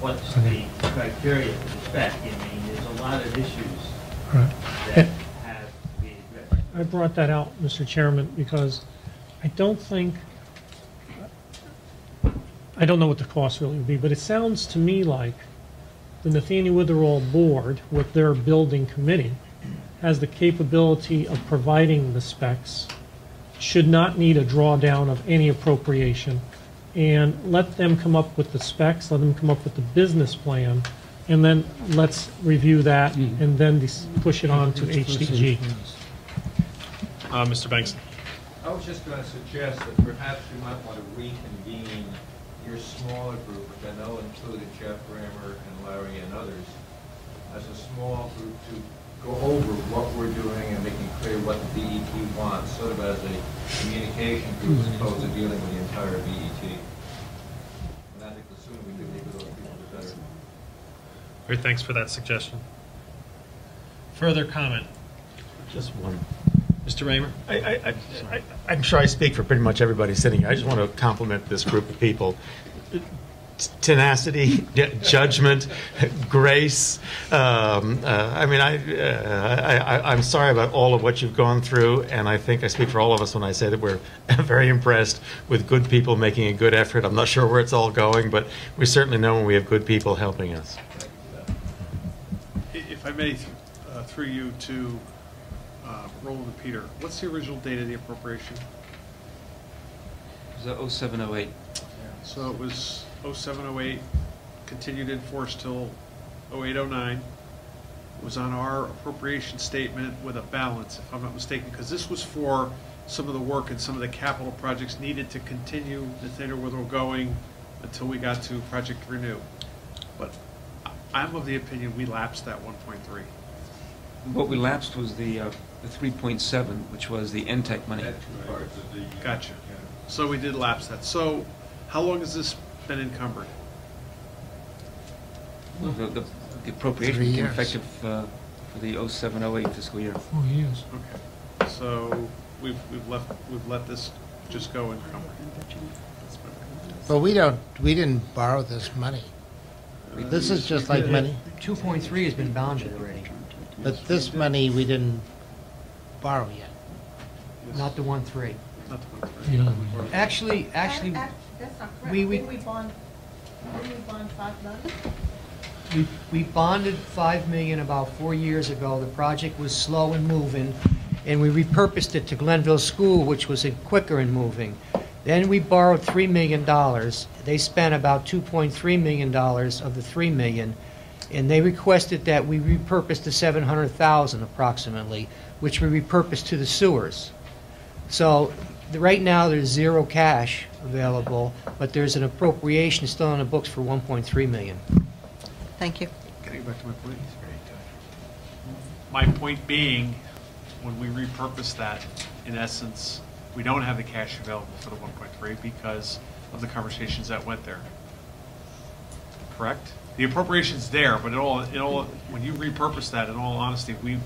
what's the criteria for the spec. I mean, there's a lot of issues
Right.
that have to be addressed.
I brought that out, Mr. Chairman, because I don't think, I don't know what the cost really would be, but it sounds to me like the Nathaniel Witherall board, with their building committee, has the capability of providing the specs, should not need a drawdown of any appropriation, and let them come up with the specs, let them come up with the business plan, and then let's review that, and then push it on to HDG.
Mr. Banks.
I was just going to suggest that perhaps we might want to reconvene your smaller group, which I know included Jeff Grammer and Larry and others, as a small group to go over what we're doing and making clear what the BET wants, sort of as a communication group as opposed to dealing with the entire BET. And I think the sooner we do meet with those people, the better.
Great, thanks for that suggestion. Further comment?
Just one.
Mr. Raymer?
I'm sure I speak for pretty much everybody sitting here. I just want to compliment this group of people. Tenacity, judgment, grace. I'm sorry about all of what you've gone through, and I think I speak for all of us when I say that we're very impressed with good people making a good effort. I'm not sure where it's all going, but we certainly know when we have good people helping us.
If I may, through you to Roland and Peter, what's the original date of the appropriation?
It was 0708.
So it was 0708, continued in force till 0809. It was on our appropriation statement with a balance, if I'm not mistaken, because this was for some of the work and some of the capital projects needed to continue Nathaniel Witherall going until we got to Project Renew. But I'm of the opinion we lapsed that 1.3.
What we lapsed was the 3.7, which was the NTEC money.
Gotcha. So we did lapse that. So how long has this been encumbered?
The appropriation
3
became
years.
effective for the 0708 fiscal year.
4 years.
Okay. So we've let this just go encumbered.
But we didn't borrow this money. This is just like money,
2.3 has been bonded already,
but this money we didn't borrow yet.
not the 1.3.
Not the 1.3.
Actually,
That's not correct.
we-
Didn't we bond 5 million?
we bonded $5 million about 4 years ago. The project was slow in moving, and we repurposed it to Glenville School, which was quicker in moving. Then we borrowed $3 million. They spent about $2.3 million of the $3 million, and they requested that we repurpose the $700,000 approximately, which we repurposed to the sewers. So right now there's zero cash available, but there's an appropriation still on the books for $1.3 million.
Thank you.
Getting back to my point. My point being, when we repurpose that, in essence, we don't have the cash available for the 1.3 because of the conversations that went there. Correct? The appropriation's there, but when you repurpose that, in all honesty, we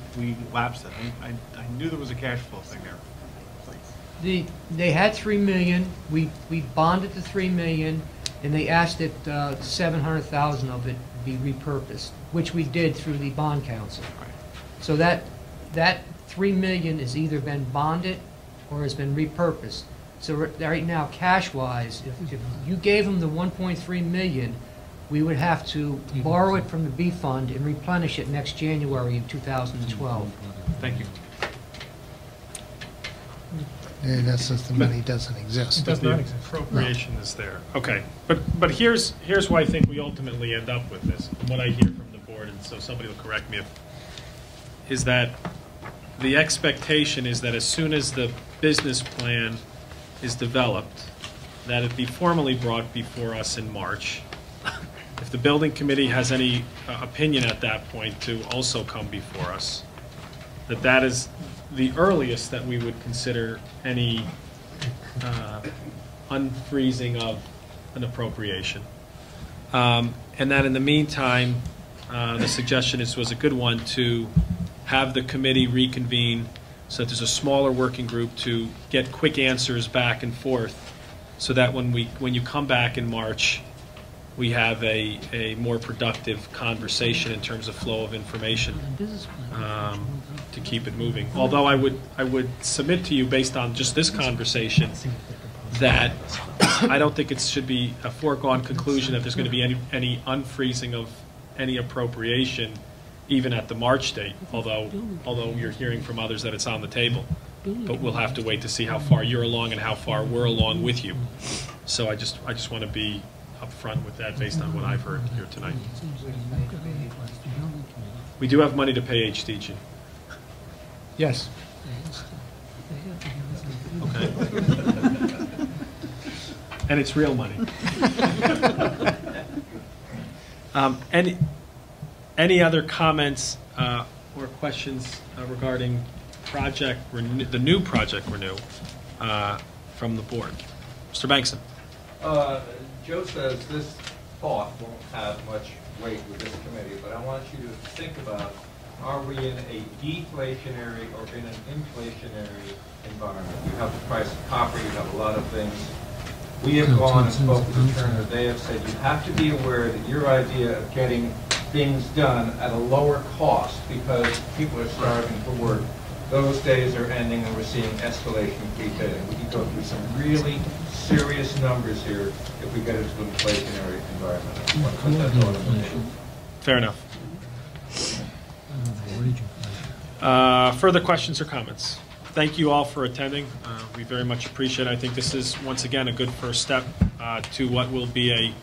lapsed it. I knew there was a cash flow thing there.
They had $3 million. We bonded the $3 million, and they asked that $700,000 of it be repurposed, which we did through the bond council.
Right.
So that $3 million has either been bonded or has been repurposed. So right now, cash-wise, if you gave them the $1.3 million, we would have to borrow it from the B fund and replenish it next January in 2012.
Thank you.
In essence, the money doesn't exist.
But the appropriation is there. Okay, but here's why I think we ultimately end up with this, from what I hear from the board, and so somebody will correct me is that the expectation is that as soon as the business plan is developed, that it be formally brought before us in March. If the building committee has any opinion at that point to also come before us, that is the earliest that we would consider any unfreezing of an appropriation. And that in the meantime, the suggestion was a good one to have the committee reconvene so that there's a smaller working group to get quick answers back and forth so that when you come back in March, we have a more productive conversation in terms of flow of information to keep it moving. Although I would submit to you, based on just this conversation, that I don't think it should be a foregone conclusion that there's going to be any unfreezing of any appropriation even at the March date, although you're hearing from others that it's on the table. But we'll have to wait to see how far you're along and how far we're along with you. So I just want to be upfront with that based on what I've heard here tonight. We do have money to pay HDG.
Yes.
Okay. And it's real money. Any other comments or questions regarding the new Project Renew from the board? Mr. Bankson.
Joe says this thought won't have much weight with this committee, but I want you to think about, are we in a deflationary or in an inflationary environment? You have the price of copper, you have a lot of things. We have gone and spoken to Turner. They have said you have to be aware that your idea of getting things done at a lower cost because people are starving for work, those days are ending and we're seeing escalation pre-bidding. We can go through some really serious numbers here if we get into an inflationary environment. I want to put that thought on the table.
Fair enough. Further questions or comments? Thank you all for attending. We very much appreciate it. I think this is, once again, a good first step to what will be a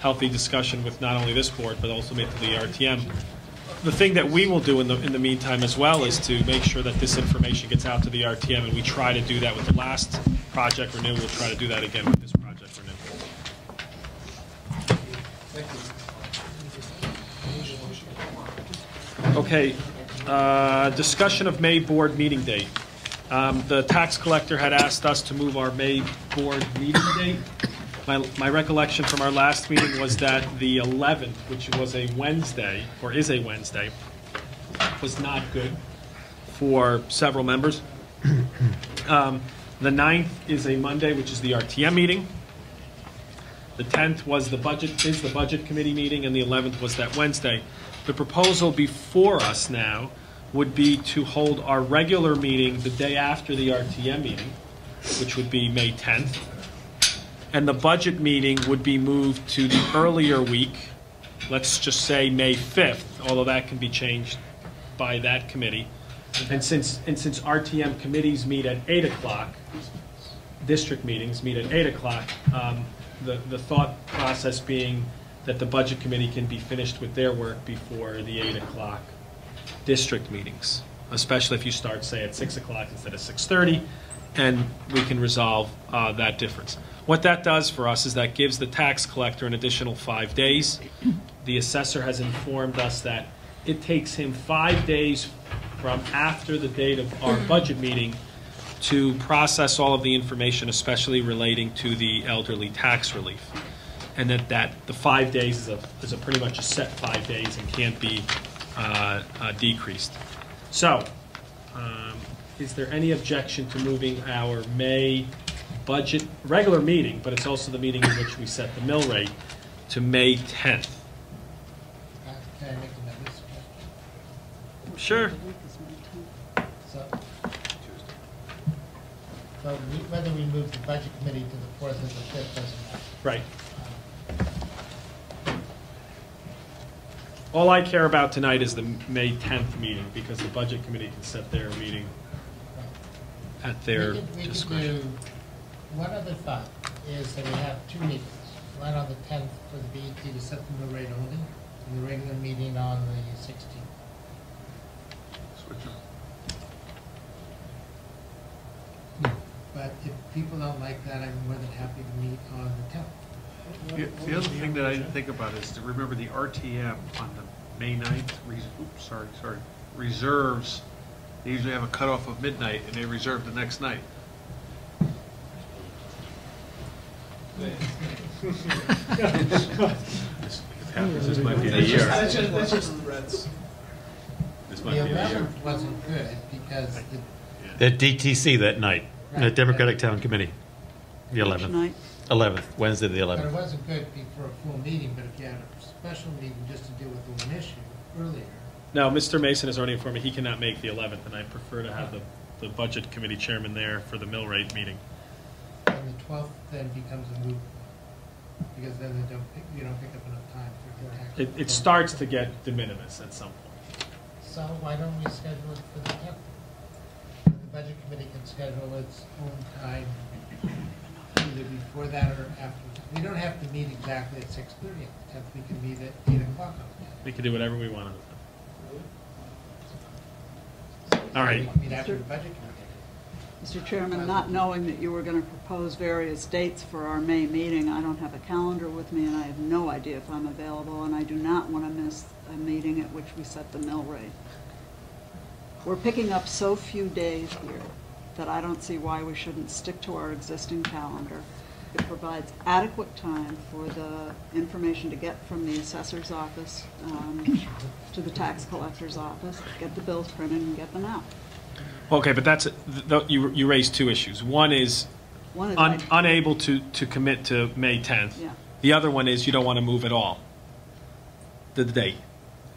healthy discussion with not only this board, but also with the RTM. The thing that we will do in the meantime as well is to make sure that this information gets out to the RTM, and we try to do that with the last Project Renew. We'll try to do that again with this Project Renew. Okay, discussion of May board meeting date. The tax collector had asked us to move our May board meeting date. My recollection from our last meeting was that the 11th, which was a Wednesday, or is a Wednesday, was not good for several members. The 9th is a Monday, which is the RTM meeting. The 10th was the budget committee meeting, and the 11th was that Wednesday. The proposal before us now would be to hold our regular meeting the day after the RTM meeting, which would be May 10th. And the budget meeting would be moved to the earlier week, let's just say May 5th, although that can be changed by that committee. And since RTM committees meet at 8 o'clock, district meetings meet at 8 o'clock, the thought process being that the budget committee can be finished with their work before the 8 o'clock district meetings, especially if you start, say, at 6 o'clock instead of 6:30, and we can resolve that difference. What that does for us is that gives the tax collector an additional 5 days. The assessor has informed us that it takes him 5 days from after the date of our budget meeting to process all of the information, especially relating to the elderly tax relief. And that the 5 days is a pretty much a set 5 days and can't be decreased. So, is there any objection to moving our May budget regular meeting, but it's also the meeting in which we set the mill rate, to May 10th?
Can I make another suggestion?
Sure.
So whether we move the budget committee to the 4th or the 5th doesn't matter.
Right. All I care about tonight is the May 10th meeting, because the Budget Committee can set their meeting at their
We could
discretion.
do, one other thought is that we have two meetings. One on the 10th for the BET to set the mill rate only, and the regular meeting on the 16th.
Switch them.
But if people don't like that, I'm more than happy to meet on the 10th.
The other thing that I didn't think about is to remember the RTM on the May 9th, reserves, they usually have a cutoff of midnight, and they reserve the next night.
This might be the year.
That's just threats.
This
The
might be the year.
11th wasn't good because
At DTC that night, the Democratic Town Committee, the 11th.
night?
11th, Wednesday the
But it
11th.
wasn't good for a full meeting, but if you had a special meeting just to deal with the one issue earlier.
No, Mr. Mason has already informed me he cannot make the 11th, and I prefer to have the Budget Committee Chairman there for the mill rate meeting.
And the 12th then becomes a moot point, because then you don't pick up enough time for the tax.
It starts to get de minimis at some point.
So why don't we schedule it for the 10th? The Budget Committee can schedule its own time either before that or after. We don't have to meet exactly at 6:30 at the 10th. We can meet at 8 o'clock on the 10th.
We can do whatever we want on the 10th. All right.
We can meet after the Budget Committee.
Mr. Chairman, not knowing that you were going to propose various dates for our May meeting, I don't have a calendar with me, and I have no idea if I'm available, and I do not want to miss a meeting at which we set the mill rate. We're picking up so few days here that I don't see why we shouldn't stick to our existing calendar. It provides adequate time for the information to get from the assessor's office to the tax collector's office, get the bills printed and get them out.
Okay, but that's, you raised two issues. One is
One is
unable to commit to May 10th.
Yeah.
The other one is you don't want to move at all, the date.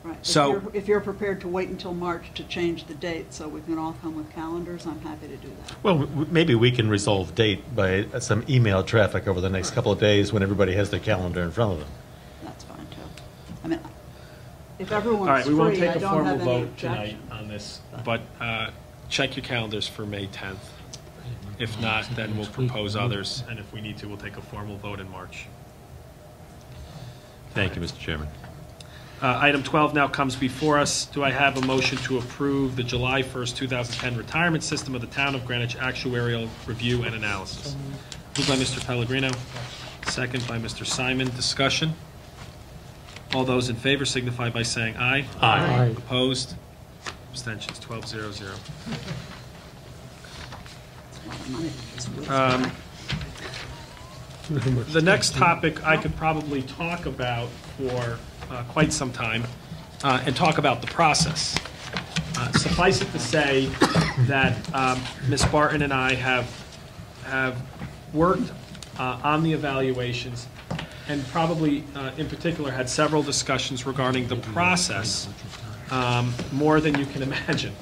Right.
So-
If you're prepared to wait until March to change the date so we can all come with calendars, I'm happy to do that.
Well, maybe we can resolve date by some email traffic over the next couple of days when everybody has their calendar in front of them.
That's fine, too. I mean, if
All
everyone's
right, we won't
free,
take
I
a
don't
formal
have any
vote tonight
objection.
on this, but check your calendars for May 10th. If not, then we'll propose others, and if we need to, we'll take a formal vote in March.
Thank you, Mr. Chairman.
Item 12 now comes before us. Do I have a motion to approve the July 1st, 2010 retirement system of the Town of Greenwich actuarial review and analysis? Moved by Mr. Pellegrino, second by Mr. Simon. Discussion? All those in favor signify by saying aye.
Aye.
Opposed? Abstentions, 12-0-0. The next topic I could probably talk about for quite some time and talk about the process. Suffice it to say that Ms. Barton and I have worked on the evaluations and probably in particular had several discussions regarding the process, more than you can imagine.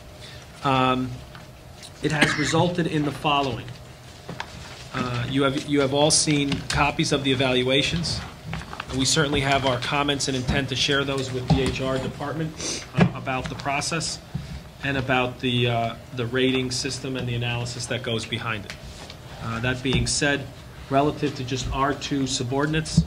It has resulted in the following. You have all seen copies of the evaluations. We certainly have our comments and intent to share those with the HR department about the process and about the rating system and the analysis that goes behind it. That being said, relative to just our two subordinates,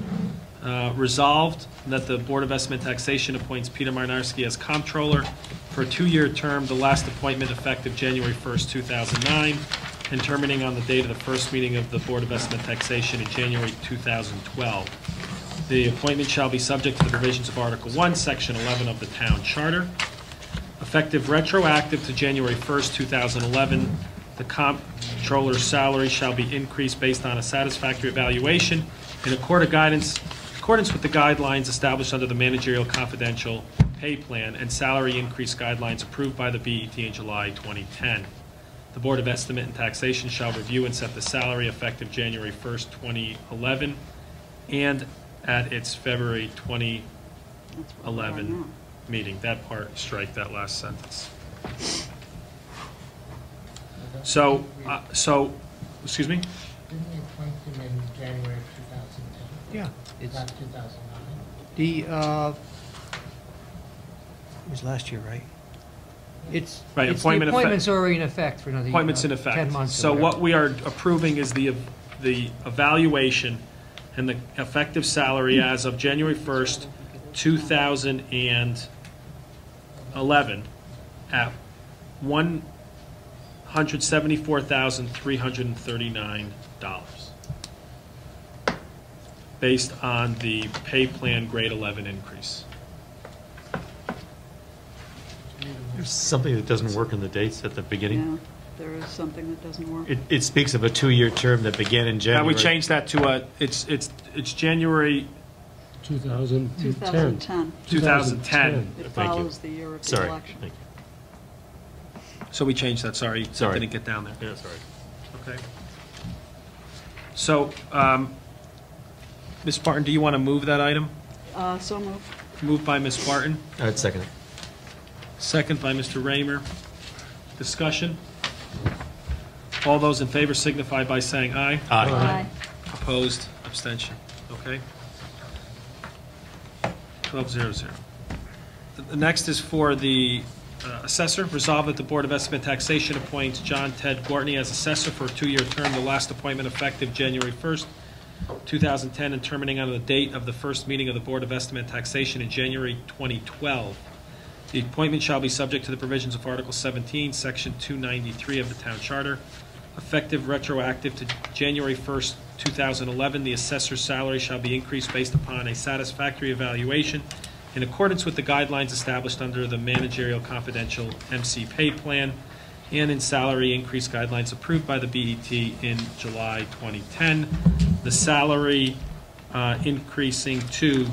resolved that the Board of Estimate Taxation appoints Peter Marnarski as comptroller for a 2-year term, the last appointment effective January 1st, 2009, and terminating on the date of the first meeting of the Board of Estimate Taxation in January 2012. The appointment shall be subject to the provisions of Article 1, Section 11 of the Town Charter. Effective retroactive to January 1st, 2011, the comptroller's salary shall be increased based on a satisfactory evaluation in accordance with the guidelines established under the Managerial Confidential Pay Plan and salary increase guidelines approved by the BET in July 2010. The Board of Estimate and Taxation shall review and set the salary effective January 1st, 2011, and at its February 2011 meeting. That part, strike that last sentence. So, excuse me?
Didn't we appoint him in January of 2010?
Yeah.
Not 2009?
It was last year, right? It's,
Right,
it's
appointment
the
effect-
appointment's already in effect for another year.
Appointments in effect.
10 months. or
So
whatever.
what we are approving is the evaluation and the effective salary as of January 1st, 2011 at $174,339 based on the pay plan grade 11 increase.
There's something that doesn't work in the dates at the beginning.
Yeah, there is something that doesn't work.
It speaks of a 2-year term that began in
Now,
January.
we changed that to it's January
2010.
2010.
2010. It
Thank you.
follows the year of the
Sorry.
election.
Thank you.
So we changed that, sorry.
Sorry.
Didn't get down there.
Yeah, sorry.
Okay. So, Ms. Barton, do you want to move that item?
So moved.
Moved by Ms. Barton,
I'd second it.
second by Mr. Raymer. Discussion? All those in favor signify by saying aye.
Aye.
Opposed, abstention. Okay. 1200. The next is for the assessor. Resolve that the Board of Estimate Taxation appoints John Ted Gortney as assessor for a 2-year term, the last appointment effective January 1st, 2010, and terminating on the date of the first meeting of the Board of Estimate Taxation in January 2012. The appointment shall be subject to the provisions of Article 17, Section 293 of the Town Charter. Effective retroactive to January 1st, 2011, the assessor's salary shall be increased based upon a satisfactory evaluation in accordance with the guidelines established under the Managerial Confidential MC Pay Plan and in salary increase guidelines approved by the BET in July 2010. The salary increasing to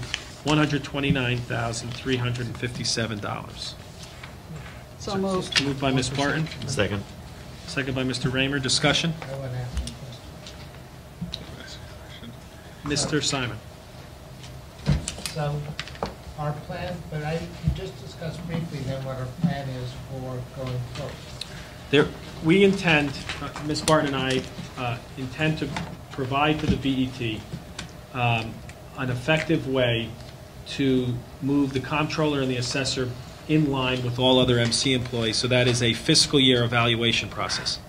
$129,357.
So moved.
Moved by Ms. Barton,
Second.
second by Mr. Raymer. Discussion?
I want to ask one question.
Mr. Simon.
So our plan, but you just discussed briefly then what our plan is for going forward.
We intend, Ms. Barton and I intend to provide to the BET an effective way to move the comptroller and the assessor in line with all other MC employees. So that is a fiscal year evaluation process.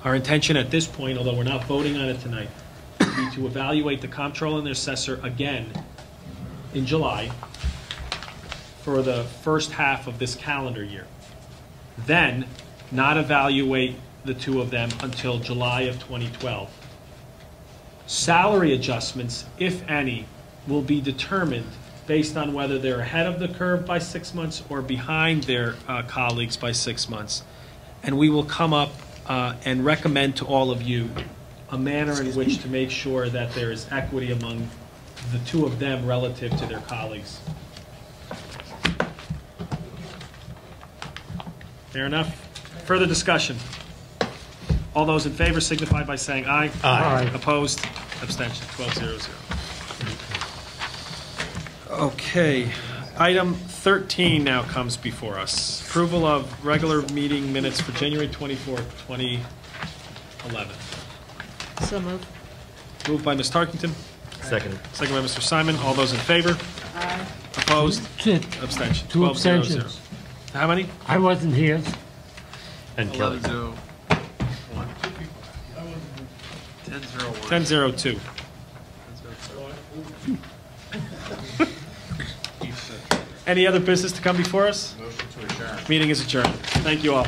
Our intention at this point, although we're not voting on it tonight, would be to evaluate the comptroller and the assessor again in July for the first half of this calendar year. Then not evaluate the two of them until July of 2012. Salary adjustments, if any, will be determined based on whether they're ahead of the curve by 6 months or behind their colleagues by 6 months. And we will come up and recommend to all of you a manner in which to make sure that there is equity among the two of them relative to their colleagues. Fair enough? Further discussion? All those in favor signify by saying aye.
Aye.
Opposed? Abstention. 1200. Okay. Item 13 now comes before us. Approval of regular meeting minutes for January 24th, 2011.
So moved.
Moved by Ms. Tarkington.
Second.
Second by Mr. Simon. All those in favor?
Aye.
Opposed?
Two
Abstention.
two
1200.
abstentions.
How many?
I wasn't here.
And Kelly.
1002. Any other business to come before us?
Motion to adjourn.
Meeting is adjourned. Thank you all.